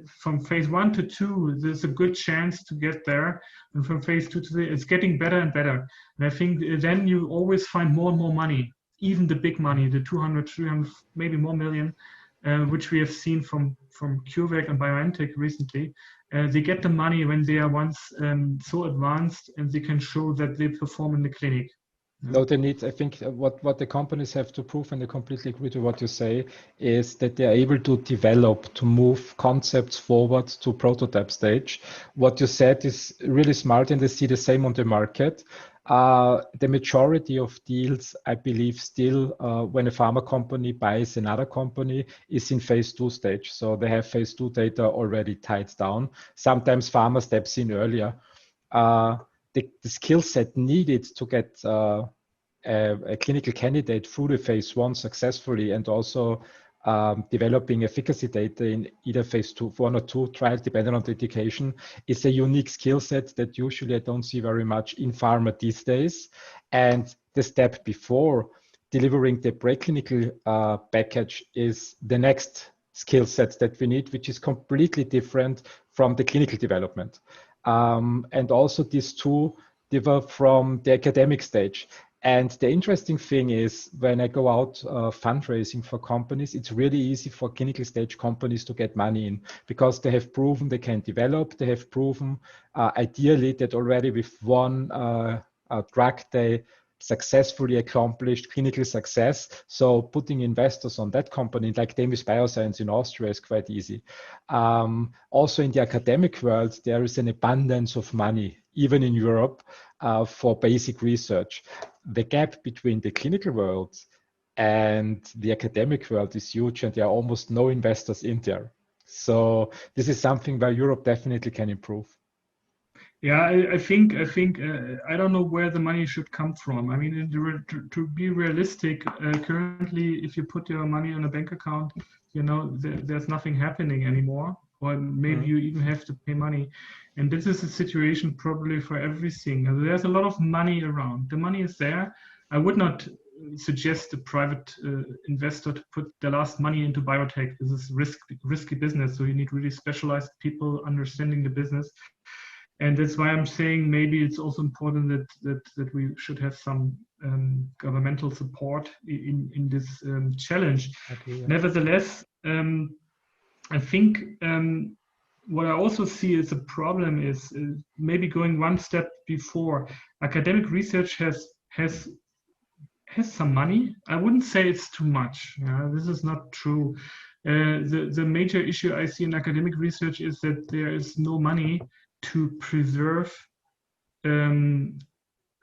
B: from phase 1 to 2, there's a good chance to get there. And from phase 2 to 3, it's getting better and better. And I think then you always find more and more money, even the big money, the 200, 300, maybe more million, which we have seen from CureVac and BioNTech recently. They get the money when they are once so advanced and they can show that they perform in the clinic.
C: No, they need, I think what the companies have to prove, and I completely agree to what you say, is that they are able to develop, to move concepts forward to prototype stage. What you said is really smart, and they see the same on the market. The majority of deals, I believe, still when a pharma company buys another company is in phase 2 stage. So they have phase 2 data already tied down. Sometimes pharma steps in earlier. The skill set needed to get a clinical candidate through the phase 1 successfully, and also developing efficacy data in either phase 2, 1 or 2 trials, depending on the indication, is a unique skill set that usually I don't see very much in pharma these days. And the step before delivering the preclinical package is the next skill set that we need, which is completely different from the clinical development. And also these two differ from the academic stage. And the interesting thing is, when I go out fundraising for companies, it's really easy for clinical stage companies to get money in, because they have proven they can develop. They have proven ideally that already with one drug they successfully accomplished clinical success. So putting investors on that company, like Demis Bioscience in Austria, is quite easy. Also in the academic world, there is an abundance of money, even in Europe, for basic research. The gap between the clinical world and the academic world is huge, and there are almost no investors in there. So this is something where Europe definitely can improve.
B: Yeah, I think I don't know where the money should come from. I mean, to be realistic, currently, if you put your money on a bank account, you know, there's nothing happening anymore, or maybe you even have to pay money. And this is a situation probably for everything. There's a lot of money around. The money is there. I would not suggest a private investor to put the last money into biotech. This is risky business. So you need really specialized people understanding the business. And that's why I'm saying maybe it's also important that we should have some governmental support in this challenge.
C: Okay, yeah.
B: Nevertheless, I think what I also see as a problem is maybe going one step before. Academic research has some money. I wouldn't say it's too much. This is not true. The major issue I see in academic research is that there is no money to preserve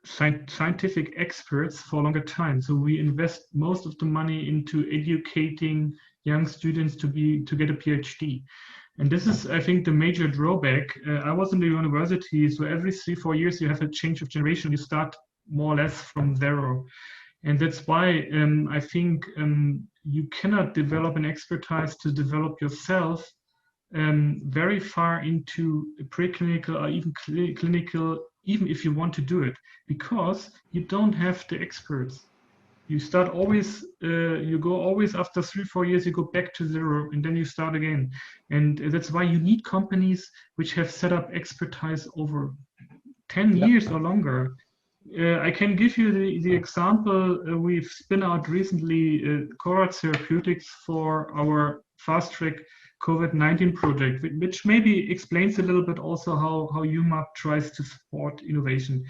B: scientific experts for a longer time. So we invest most of the money into educating young students to get a PhD. And this is, I think, the major drawback. I was in the university, so every 3-4 years you have a change of generation. You start more or less from zero. And that's why I think you cannot develop an expertise to develop yourself very far into preclinical or even clinical, even if you want to do it, because you don't have the experts. You start always, you go always after 3-4 years, you go back to zero, and then you start again. And that's why you need companies which have set up expertise over 10 years or longer. I can give you the example. We've spun out recently Cohort Therapeutics for our fast track COVID-19 project, which maybe explains a little bit also how UMAP tries to support innovation.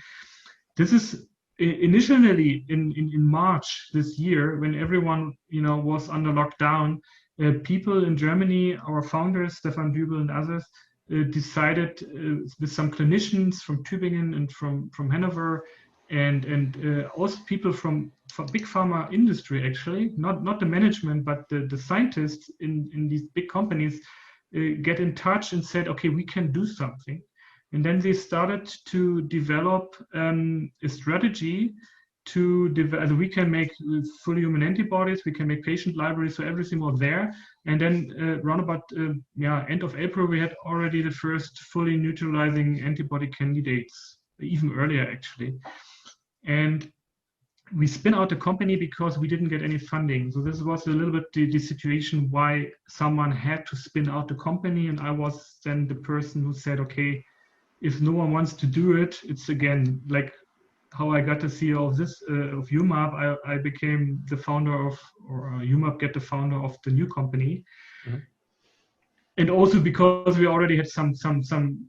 B: This is initially in March this year, when everyone was under lockdown. People in Germany, our founders, Stefan Dübel and others, decided with some clinicians from Tübingen and from Hanover, and also people from big pharma industry, actually, not the management, but the scientists in these big companies, get in touch and said, okay, we can do something. And then they started to develop a strategy to develop. We can make fully human antibodies, we can make patient libraries, so everything was there. And then around about end of April, we had already the first fully neutralizing antibody candidates, even earlier actually. And we spin out the company because we didn't get any funding. So this was a little bit the situation why someone had to spin out the company. And I was then the person who said, okay, if no one wants to do it, it's again like how I got the CEO of of UMAP. I became the founder of, or UMAP get the founder of the new company. Mm-hmm. And also because we already had some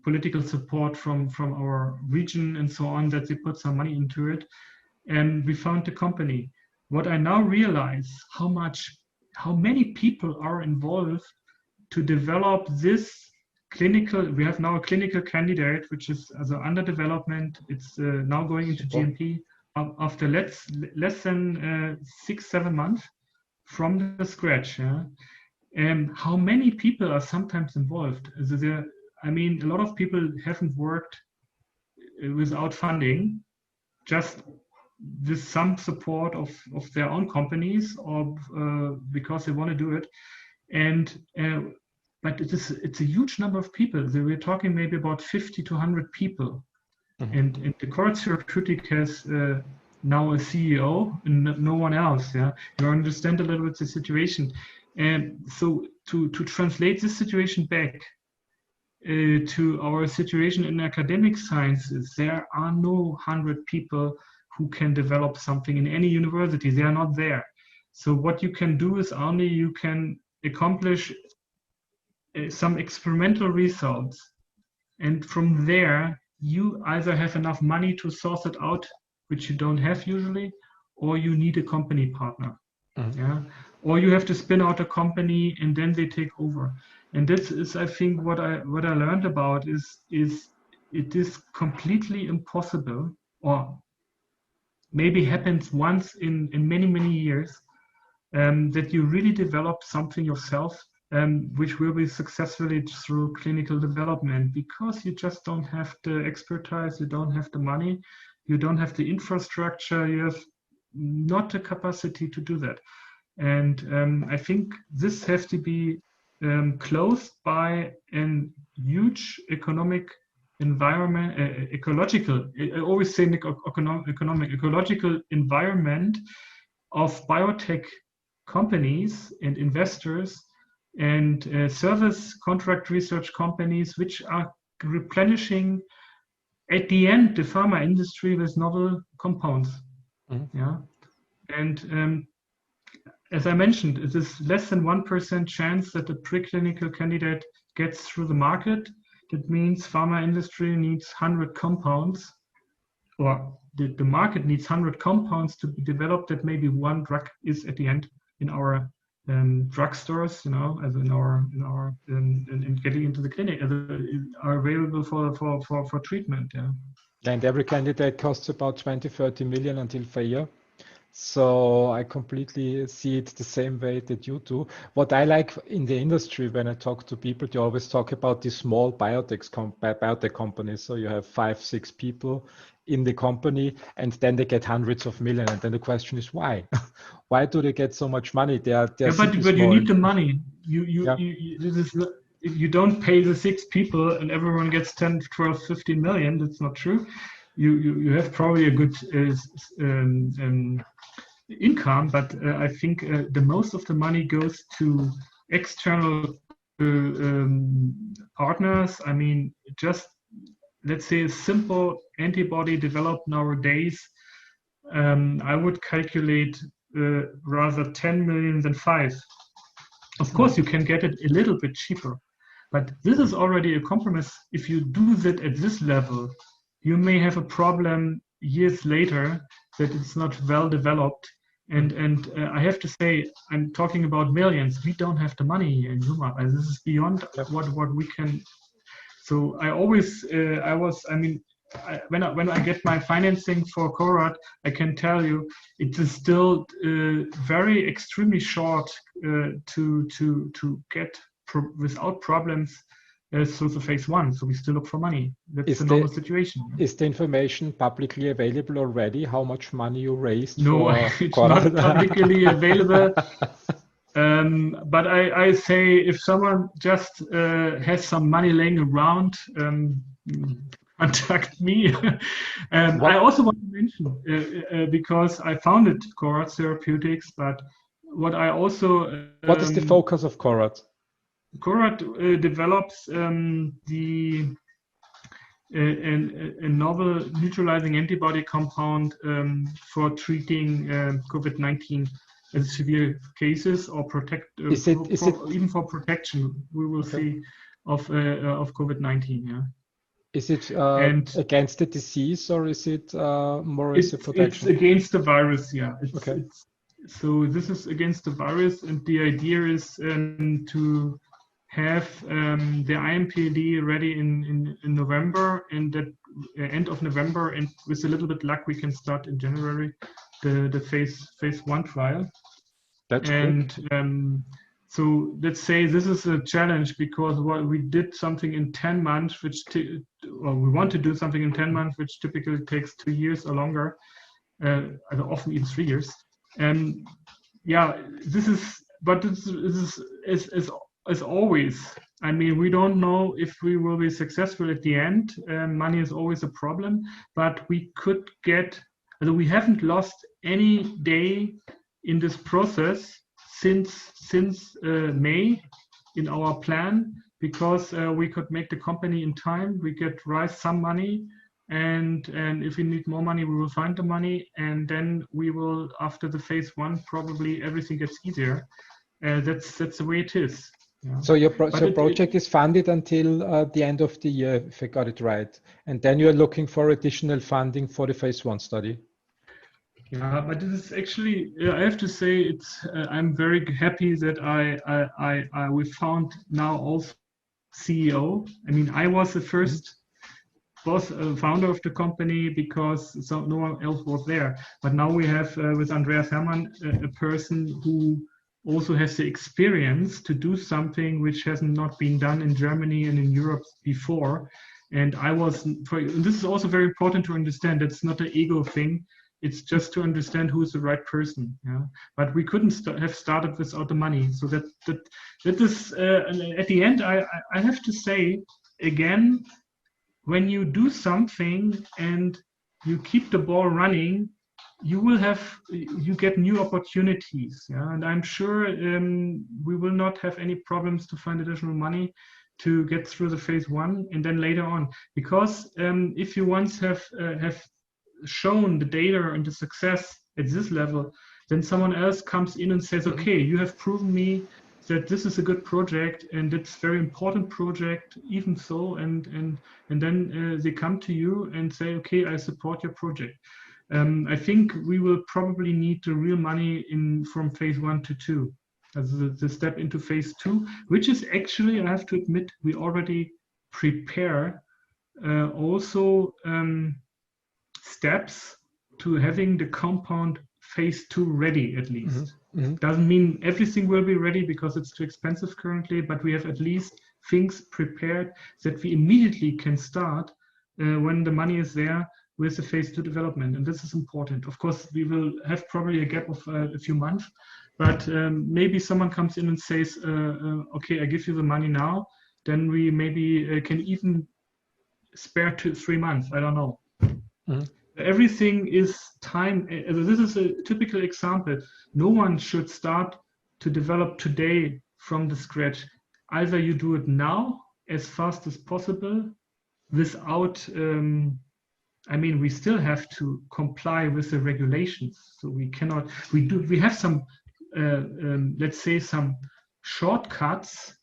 B: political support from our region and so on, that they put some money into it, and we found the company. What I now realize, how many people are involved to develop this clinical. We have now a clinical candidate which is under development. It's now going into GMP after less than 6-7 months from the scratch. Yeah? And how many people are sometimes involved? A lot of people haven't worked without funding, just with some support of their own companies, or because they want to do it. And but it's a huge number of people. So we're talking maybe about 50 to 100 people. Mm-hmm. And the Core Therapeutic has now a CEO and no one else. Yeah, you understand a little bit the situation. And so to translate this situation back to our situation in academic sciences, there are no 100 people who can develop something in any university. They are not there. So what you can do is only you can accomplish some experimental results. And from there, you either have enough money to source it out, which you don't have usually, or you need a company partner. Mm-hmm. Yeah. Or you have to spin out a company and then they take over. And this is, I think, what I learned about is it is completely impossible, or maybe happens once in many years, that you really develop something yourself, which will be successfully through clinical development, because you just don't have the expertise, you don't have the money, you don't have the infrastructure, you have not the capacity to do that. And I think this has to be closed by a huge economic environment, ecological, I always say ecological environment of biotech companies and investors and service contract research companies, which are replenishing at the end the pharma industry with novel compounds. Mm-hmm. Yeah, and as I mentioned, it is less than 1% chance that the preclinical candidate gets through the market. That means pharma industry needs 100 compounds, or the market needs 100 compounds to be developed, that maybe one drug is at the end in our drugstores, as in getting into the clinic, are available for treatment. Yeah.
C: And every candidate costs about 20-30 million until failure. So I completely see it the same way that you do. What I like in the industry, when I talk to people, they always talk about these small biotech companies. So you have 5-6 people in the company, and then they get hundreds of millions. And then the question is why? Why do they get so much money? But
B: you need the money. You don't pay the 6 people and everyone gets 10, 12, 15 million. That's not true. You have probably a good income, but I think the most of the money goes to external partners. I mean, just let's say a simple antibody developed nowadays, I would calculate rather 10 million than 5. Of course, you can get it a little bit cheaper, but this is already a compromise. If you do that at this level, you may have a problem years later that it's not well developed. And I have to say, I'm talking about millions. We don't have the money here in Rumour. This is beyond what we can. So I always, when I get my financing for Corat, I can tell you it is still very extremely short to get without problems through the phase 1. So we still look for money. That's the normal situation.
C: Is the information publicly available already? How much money you raised?
B: No, it's not publicly available. But I say if someone just has some money laying around, contact me. I also want to mention, because I founded Corat Therapeutics, but what I also...
C: what is the focus of Corat?
B: Corat develops a novel neutralizing antibody compound for treating COVID-19 as severe cases or even for protection. We will see of COVID-19. Yeah.
C: Is it against the disease, or is it more as a protection?
B: It's against the virus. Yeah.
C: Okay.
B: So this is against the virus, and the idea is to have the IMPD ready in November, and at end of November, and with a little bit luck, we can start in January the phase 1 trial.
C: That's
B: and so let's say this is a challenge because we did something in 10 months, or we want to do something in 10 months, which typically takes 2 years or longer, often even 3 years. And yeah, this is as always. I mean, we don't know if we will be successful at the end. Money is always a problem, but we could we haven't lost any day in this process since May in our plan, because we could make the company in time. We raise some money, and if we need more money, we will find the money, and then we will, after the phase 1, probably everything gets easier. That's the way it is. Yeah.
C: So your project is funded until the end of the year, if I got it right, and then you're looking for additional funding for the phase 1 study.
B: Yeah, but this is actually, I have to say, I'm very happy that we found now also CEO. I mean, I was the first founder of the company because no one else was there. But now we have with Thomas Schirrmann a person who also has the experience to do something which has not been done in Germany and in Europe before. And this is also very important to understand. That's not an ego thing. It's just to understand who is the right person. Yeah, but we couldn't have started without the money. So that is at the end. I have to say again, when you do something and you keep the ball running, you get new opportunities. Yeah, and I'm sure we will not have any problems to find additional money to get through the phase 1 and then later on, because if you once have shown the data and the success at this level, then someone else comes in and says, okay, you have proven me that this is a good project and it's a very important project, even so, and then they come to you and say, okay, I support your project. I think we will probably need the real money from phase 1 to 2, as the step into phase 2, which is actually, I have to admit, we already prepare also steps to having the compound phase 2 ready, at least. Mm-hmm. Doesn't mean everything will be ready because it's too expensive currently, but we have at least things prepared that we immediately can start when the money is there with the phase 2 development. And this is important. Of course, we will have probably a gap of a few months, but maybe someone comes in and says, okay, I give you the money now, then we maybe can even spare 2-3 months. I don't know. Mm-hmm. Everything is time. This is a typical example. No one should start to develop today from the scratch. Either you do it now as fast as possible without, we still have to comply with the regulations. So we cannot, we have some, let's say some shortcuts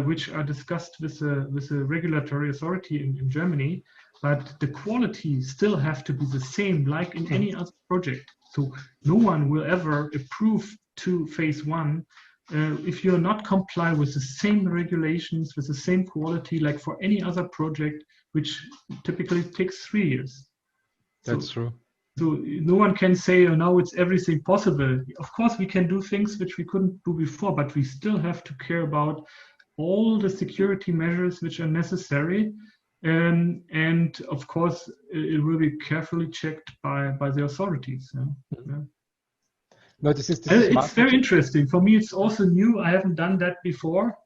B: which are discussed with a regulatory authority in Germany, but the quality still have to be the same like in any other project. So no one will ever approve to phase one if you're not comply with the same regulations, with the same quality like for any other project, which typically takes 3 years.
C: That's true.
B: So no one can say, oh, now it's everything possible. Of course, we can do things which we couldn't do before, but we still have to care about all the security measures which are necessary. And of course, it will be carefully checked by the authorities. Yeah.
C: No, this is
B: it's very interesting. For me, it's also new. I haven't done that before.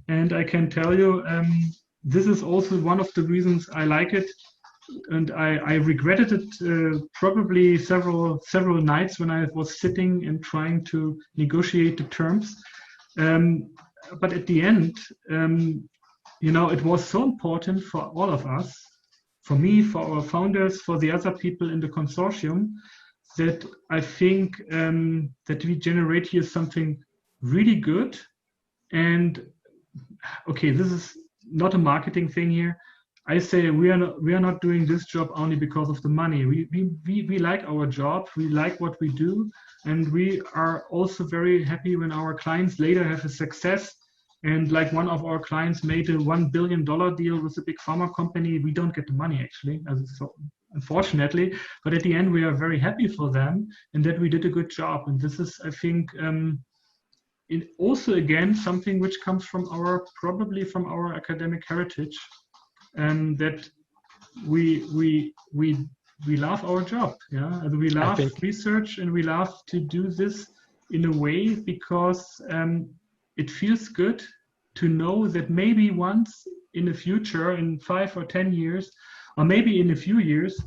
B: And I can tell you, this is also one of the reasons I like it. And I regretted it probably several nights when I was sitting and trying to negotiate the terms. But at the end, it was so important for all of us, for me, for our founders, for the other people in the consortium, that I think that we generate here something really good. And okay, this is not a marketing thing here. I say we are not doing this job only because of the money. We like our job, we like what we do, and we are also very happy when our clients later have a success. And like one of our clients made a $1 billion deal with a big pharma company. We don't get the money actually, so unfortunately, but at the end we are very happy for them and that we did a good job. And this is, I think, also again something which comes from probably from our academic heritage. That we love our job, yeah, and we love research, and we love to do this in a way because it feels good to know that maybe once in the future, in 5 or 10 years, or maybe in a few years,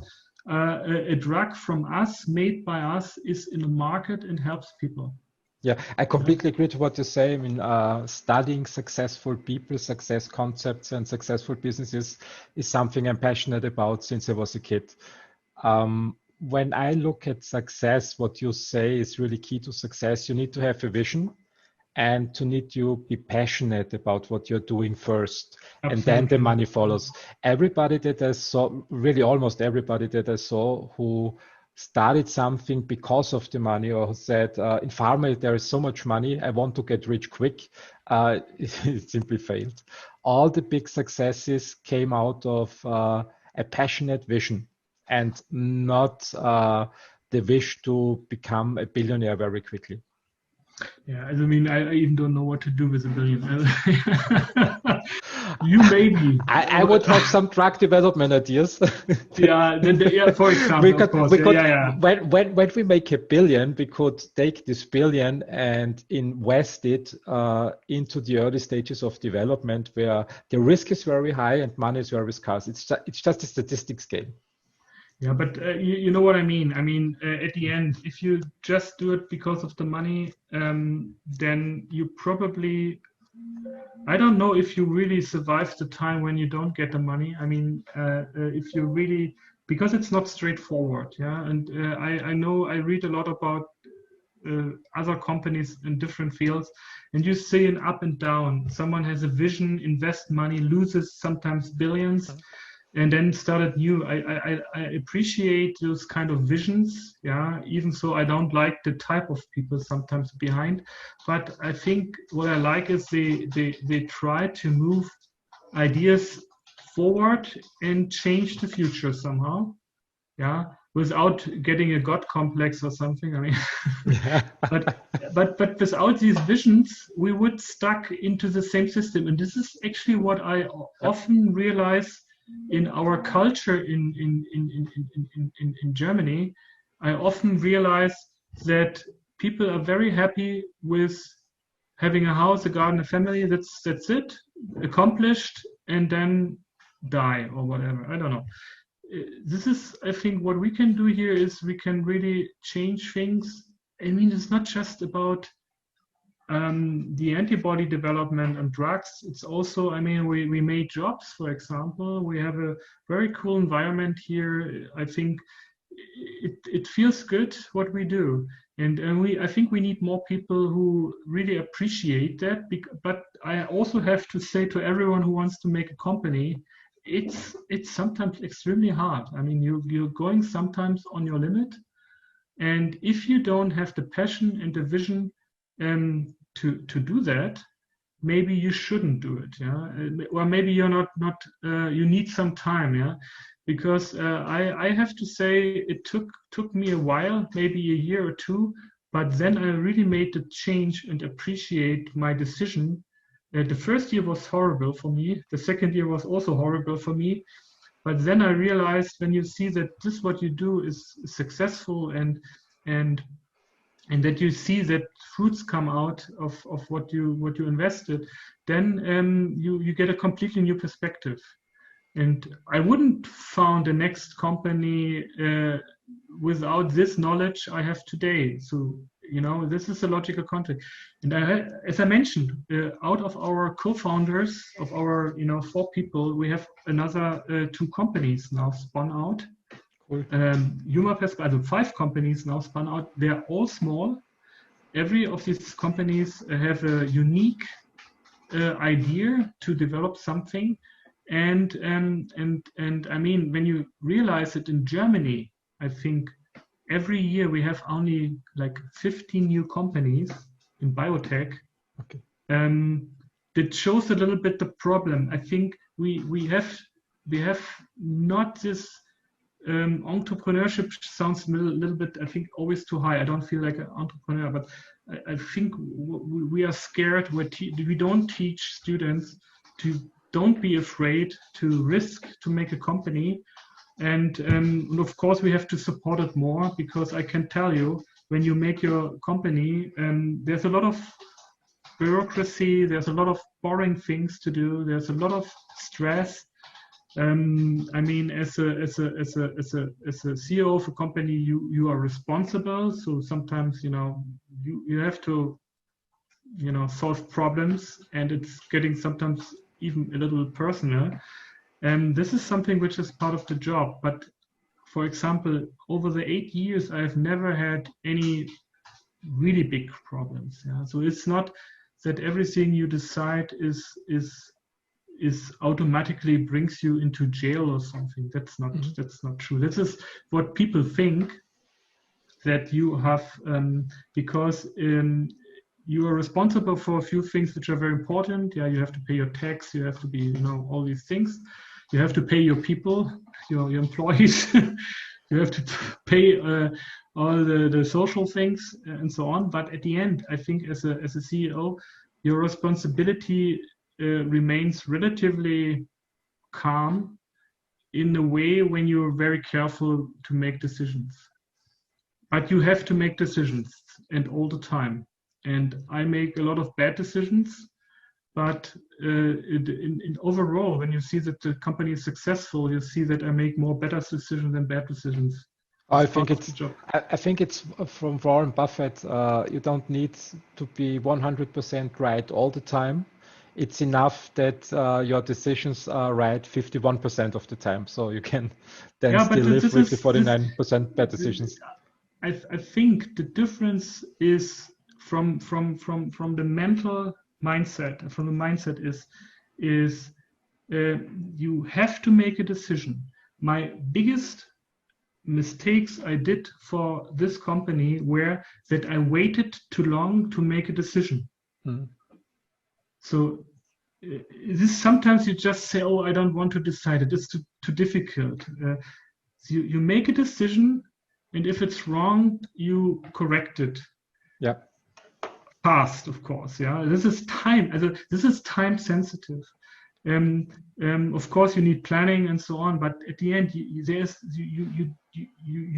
B: a drug from us, made by us, is in the market and helps people.
C: Yeah, I completely agree to what you say. I mean, studying successful people, success concepts, and successful businesses is something I'm passionate about since I was a kid. When I look at success, what you say is really key to success. You need to have a vision and to be passionate about what you're doing first. Absolutely. And then the money follows. Everybody that I saw, really almost everybody that I saw who started something because of the money, or said, in pharma, there is so much money, I want to get rich quick, it simply failed. All the big successes came out of a passionate vision and not the wish to become a billionaire very quickly.
B: Yeah, I mean, I even don't know what to do with $1 billion. You maybe.
C: I would have some drug development ideas.
B: Yeah, for example,
C: when we make $1 billion, we could take this $1 billion and invest it into the early stages of development where the risk is very high and money is very scarce. It's just a statistics game.
B: Yeah, but you know what I mean. I mean, at the end, if you just do it because of the money, then you probably, I don't know if you really survive the time when you don't get the money. I mean, if you really, because it's not straightforward. Yeah, and I know I read a lot about other companies in different fields, and you see an up and down. Someone has a vision, invest money, loses sometimes billions. And then started new. I appreciate those kind of visions, yeah. Even so, I don't like the type of people sometimes behind. But I think what I like is they try to move ideas forward and change the future somehow, yeah, without getting a God complex or something. I mean, but without these visions, we would stuck into the same system. And this is actually what I often realize. In our culture in Germany, I often realize that people are very happy with having a house, a garden, a family. That's it, accomplished, and then die or whatever. I don't know. This is, I think, what we can do here is we can really change things. I mean, it's not just about the antibody development and drugs. It's also, I mean, we made jobs, for example. We have a very cool environment here. I think it feels good what we do. And I think we need more people who really appreciate that. But I also have to say to everyone who wants to make a company, it's sometimes extremely hard. I mean, you're going sometimes on your limit, and if you don't have the passion and the vision to do that, maybe you shouldn't do it. Yeah, or maybe you're not you need some time. Yeah. Because I have to say it took me a while, maybe a year or two, but then I really made the change and appreciate my decision. The first year was horrible for me. The second year was also horrible for me. But then I realized when you see that this what you do is successful and that you see that fruits come out of what you invested, then you get a completely new perspective. And I wouldn't found the next company without this knowledge I have today. So, this is a logical context. And as I mentioned, out of our co-founders, of our 4 people, we have another 2 companies now spun out.
C: Cool.
B: Rumour has 5 companies now spun out. They're all small. Every of these companies have a unique idea to develop something. And I mean, when you realize it in Germany, I think every year we have only like 15 new companies in biotech.
C: Okay.
B: That shows a little bit the problem. I think we have not this entrepreneurship sounds a little bit, I think, always too high. I don't feel like an entrepreneur, but I think we are scared. We don't teach students to don't be afraid to risk to make a company. And of course, we have to support it more, because I can tell you, when you make your company, there's a lot of bureaucracy, there's a lot of boring things to do, there's a lot of stress. I mean, as a CEO of a company, you are responsible. So sometimes you have to solve problems, and it's getting sometimes even a little personal. And this is something which is part of the job. But for example, over the 8 years, I've never had any really big problems. Yeah? So it's not that everything you decide is automatically brings you into jail or something. That's not true. This is what people think, that you have because you are responsible for a few things which are very important. Yeah, you have to pay your tax, you have to be, all these things. You have to pay your people, your employees. You have to pay all the social things and so on. But at the end, I think as a CEO, your responsibility remains relatively calm in a way when you're very careful to make decisions. But you have to make decisions, and all the time. And I make a lot of bad decisions, but in overall, when you see that the company is successful, you see that I make more better decisions than bad decisions.
C: I think it's from Warren Buffett. You don't need to be 100% right all the time. It's enough that your decisions are right 51% of the time, so you can then still live with the 49% bad decisions.
B: I think the difference is from the mental mindset. From the mindset is you have to make a decision. My biggest mistakes I did for this company were that I waited too long to make a decision. Mm. So this sometimes you just say, "Oh, I don't want to decide it. It's too difficult." So you make a decision, and if it's wrong, you correct it.
C: Yeah.
B: Fast, of course. Yeah. This is time. This is time sensitive. Of course, you need planning and so on. But at the end, you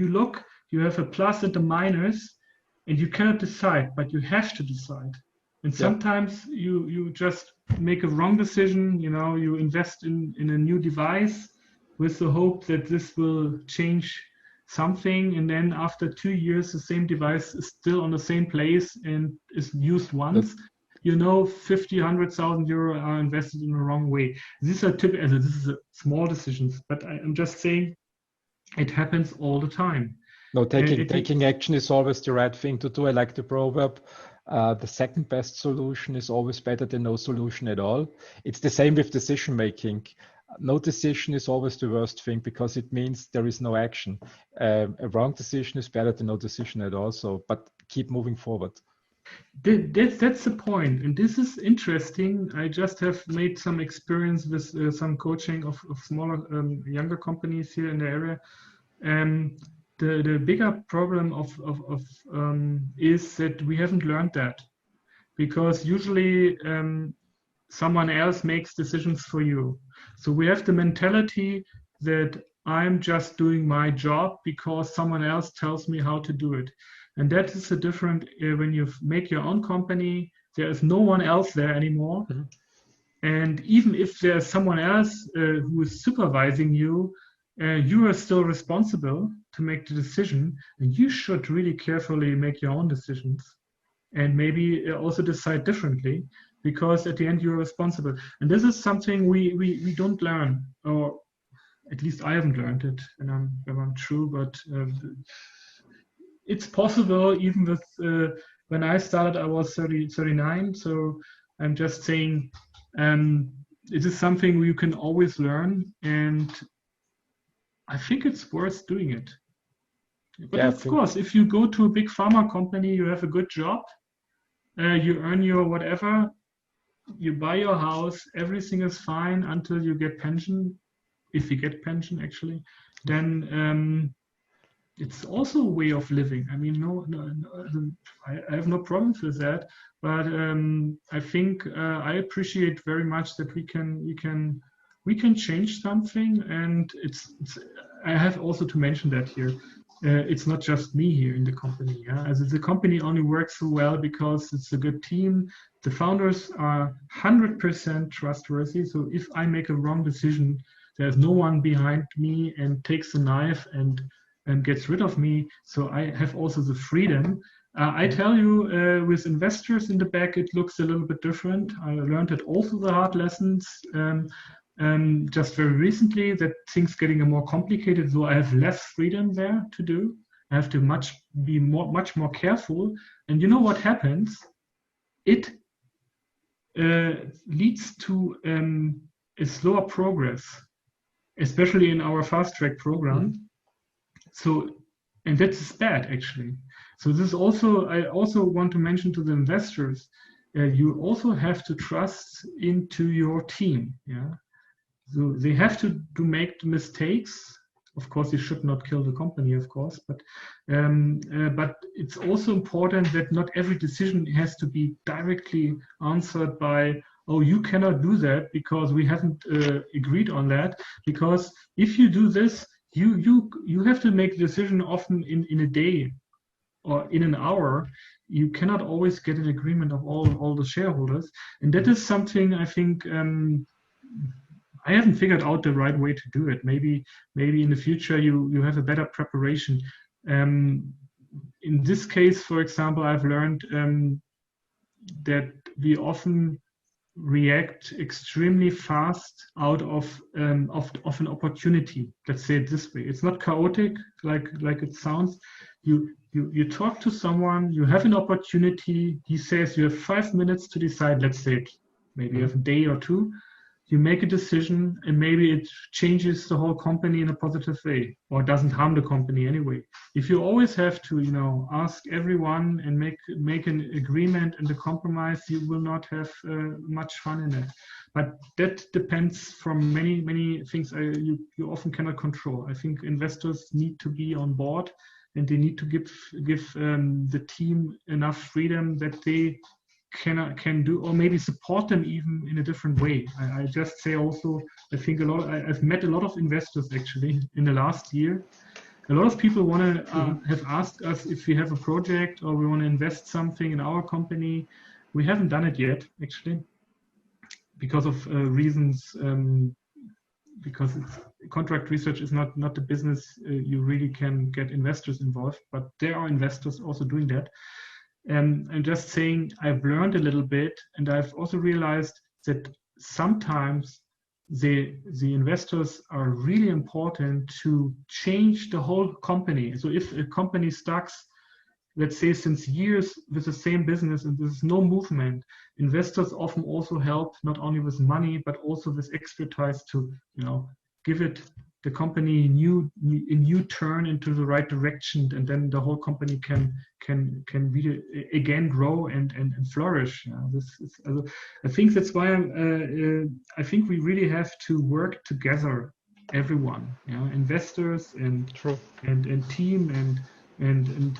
B: look. You have a plus and a minus, and you cannot decide. But you have to decide. And sometimes you just make a wrong decision. You invest in a new device with the hope that this will change something, and then after 2 years, the same device is still on the same place and is used once. 50, 100,000 euro are invested in the wrong way. These are typical. This is small decisions, but I'm just saying it happens all the time.
C: No, taking action is always the right thing to do. I like the proverb. The second best solution is always better than no solution at all. It's the same with decision making. No decision is always the worst thing because it means there is no action. A wrong decision is better than no decision at all. So, but keep moving forward.
B: That's the point, and this is interesting. I just have made some experience with some coaching of smaller, younger companies here in the area. The bigger problem is that we haven't learned that, because usually someone else makes decisions for you. So we have the mentality that I'm just doing my job because someone else tells me how to do it. And that is a different, when you make your own company, there is no one else there anymore. Mm-hmm. And even if there's someone else who is supervising you, you are still responsible to make the decision. And you should really carefully make your own decisions and maybe also decide differently, because at the end you're responsible. And this is something we don't learn, or at least I haven't learned it, and I'm true, but it's possible. Even with when I started, I was 39. So I'm just saying it is something you can always learn, and I think it's worth doing it. But yeah, of course, if you go to a big pharma company, you have a good job, you earn your whatever, you buy your house, everything is fine until you get pension. If you get pension, actually, then it's also a way of living. I mean, I have no problems with that, but I think I appreciate very much that we can change something, and it's I have also to mention that here. It's not just me here in the company. Yeah? As the company only works so well because it's a good team. The founders are 100% trustworthy. So if I make a wrong decision, there's no one behind me and takes a knife and gets rid of me. So I have also the freedom. I tell you, with investors in the back, it looks a little bit different. I learned it also the hard lessons. Just very recently, that things getting more complicated, so I have less freedom there to do. I have to be much more careful. And you know what happens? It leads to a slower progress, especially in our fast track program. So, and that's bad actually. So this also, I also want to mention to the investors, you also have to trust into your team. Yeah. So they have to make the mistakes. Of course, you should not kill the company, of course, but it's also important that not every decision has to be directly answered by, oh, you cannot do that because we haven't agreed on that. Because if you do this, you have to make a decision often in a day or in an hour. You cannot always get an agreement of all the shareholders, and that is something I think. I haven't figured out the right way to do it. Maybe in the future you have a better preparation. In this case, for example, I've learned that we often react extremely fast out of an opportunity. Let's say it this way. It's not chaotic like it sounds. You talk to someone, you have an opportunity. He says you have 5 minutes to decide. Let's say maybe you have a day or two. You make a decision, and maybe it changes the whole company in a positive way, or doesn't harm the company anyway. If you always have to, ask everyone and make an agreement and a compromise, you will not have much fun in it. But that depends from many things you often cannot control. I think investors need to be on board, and they need to give the team enough freedom that they can do, or maybe support them even in a different way. I just say also, I think I've met a lot of investors actually in the last year. A lot of people want to have asked us if we have a project or we want to invest something in our company. We haven't done it yet actually because of reasons, because contract research is not the business you really can get investors involved, but there are investors also doing that. I'm just saying I've learned a little bit, and I've also realized that sometimes the investors are really important to change the whole company. So if a company starts, let's say, since years with the same business and there's no movement, investors often also help not only with money but also with expertise to, give it the company a new turn into the right direction, and then the whole company can really again grow and flourish. I think that's why I think we really have to work together, everyone, investors and team and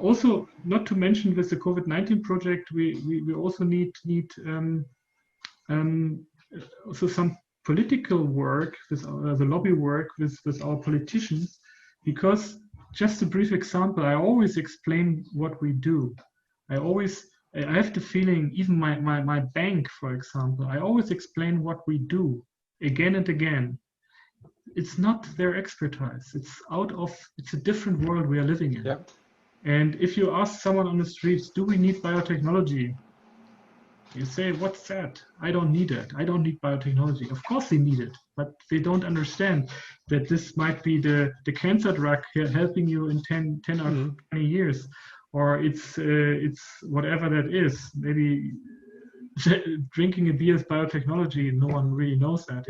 B: also, not to mention, with the COVID-19 project, we also need also some political work, with the lobby work with our politicians, because, just a brief example, I always explain what we do. I have the feeling, even my bank, for example, I always explain what we do again and again. It's not their expertise. It's a different world we are living in.
C: Yep.
B: And if you ask someone on the streets, do we need biotechnology? You say, what's that? I don't need it. I don't need biotechnology. Of course they need it, but they don't understand that this might be the cancer drug helping you in 10 or 20 years, or it's whatever that is. Maybe drinking a beer is biotechnology. No one really knows that.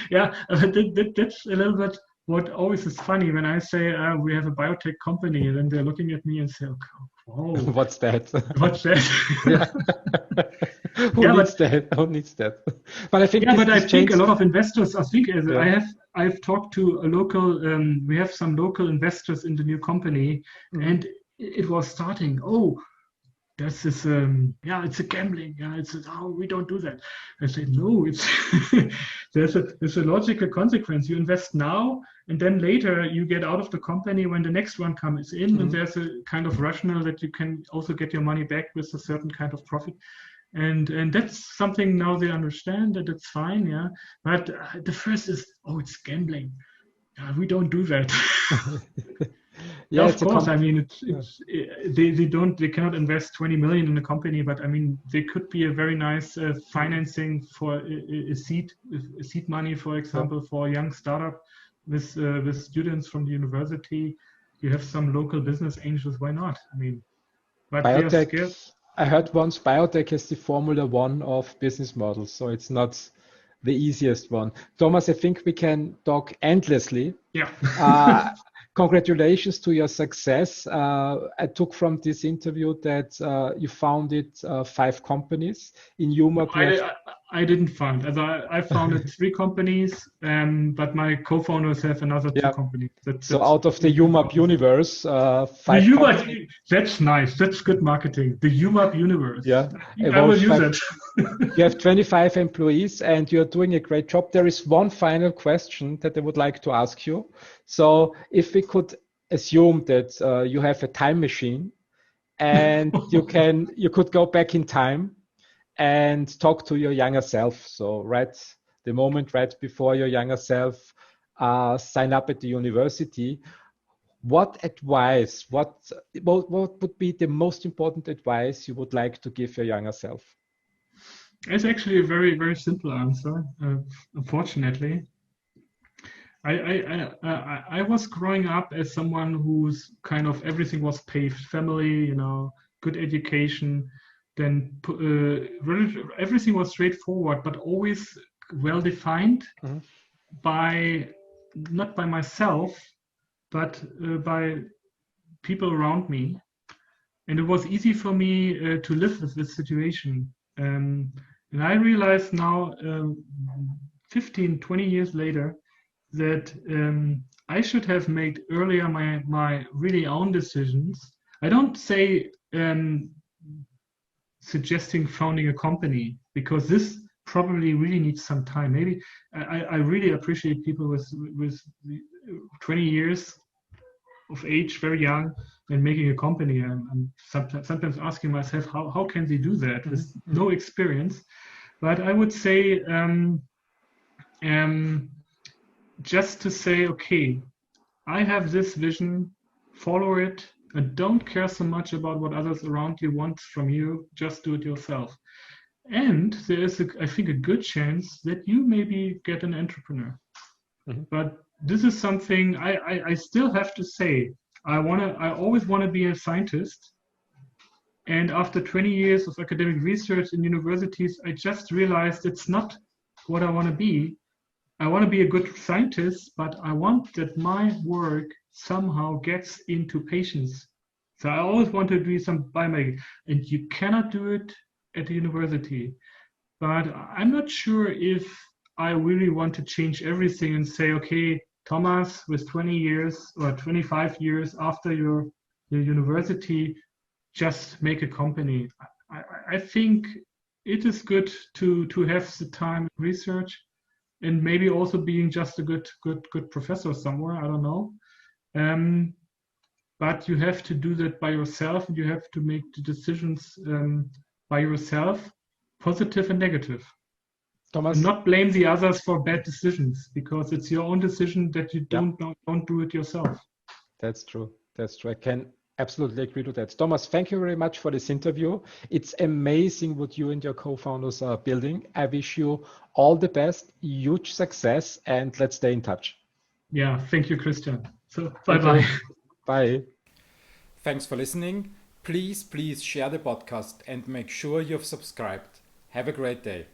B: Yeah, that's a little bit what always is funny when I say we have a biotech company, and then they're looking at me and say, okay, whoa,
C: what's that?
B: What's that?
C: Who needs that? Who needs that? But I think
B: I think a lot of investors. I've talked to a local. We have some local investors in the new company, and it was starting. Oh, that's this. It's a gambling. We don't do that. I said no. It's there's a logical consequence. You invest now, and then later you get out of the company when the next one comes in, and there's a kind of rationale that you can also get your money back with a certain kind of profit. And that's something now they understand, that it's fine, yeah. But the first is, it's gambling. We don't do that. Of course. I mean, they cannot invest 20 million in a company, but I mean, they could be a very nice financing for a seed money, for example, for a young startup with students from the university. You have some local business angels. Why not? I mean, but
C: biotech. I heard once biotech is the Formula One of business models, so it's not the easiest one. Thomas, I think we can talk endlessly.
B: Yeah.
C: Congratulations to your success. I took from this interview that you founded 5 companies in Rumour.
B: I didn't found. I founded 3 companies, but my co-founders have another 2 companies.
C: So out of the UMAP universe, 5
B: companies. That's nice. That's good marketing. The UMAP universe.
C: Yeah,
B: I will use it.
C: You have 25 employees and you're doing a great job. There is one final question that I would like to ask you. So if we could assume that you have a time machine and you could go back in time and talk to your younger self. So the moment right before your younger self sign up at the university, what advice, what would be the most important advice you would like to give your younger self?
B: It's actually a very, very simple answer, unfortunately. I was growing up as someone who's kind of everything was paved, family, good education, then everything was straightforward, but always well defined not by myself, but by people around me. And it was easy for me to live with this situation. And I realize now, 15, 20 years later, that I should have made earlier my really own decisions. I don't say suggesting founding a company, because this probably really needs some time. Maybe I really appreciate people with 20 years of age, very young, and making a company. I'm sometimes asking myself, how can they do that with no experience? But I would say just to say, okay, I have this vision, follow it, and don't care so much about what others around you want from you. Just do it yourself. And there is, I think, a good chance that you maybe get an entrepreneur. But this is something I still have to say. I always want to be a scientist. And after 20 years of academic research in universities, I just realized it's not what I want to be. I want to be a good scientist, but I want that my work somehow gets into patients. So I always want to do some biomedical, and you cannot do it at the university. But I'm not sure if I really want to change everything and say, okay, Thomas, with 20 years or 25 years after your university, just make a company. I think it is good to have the time and research, and maybe also being just a good professor somewhere. I don't know. But you have to do that by yourself, and you have to make the decisions by yourself, positive and negative.
C: Thomas,
B: And not blame the others for bad decisions, because it's your own decision that you don't do it yourself.
C: That's true. That's true. I can absolutely agree to that. Thomas, thank you very much for this interview. It's amazing what you and your co-founders are building. I wish you all the best, huge success, and let's stay in touch.
B: Yeah, thank you, Christian. So
C: Thank
B: bye-bye.
C: you. Bye.
A: Thanks for listening. Please share the podcast and make sure you've subscribed. Have a great day.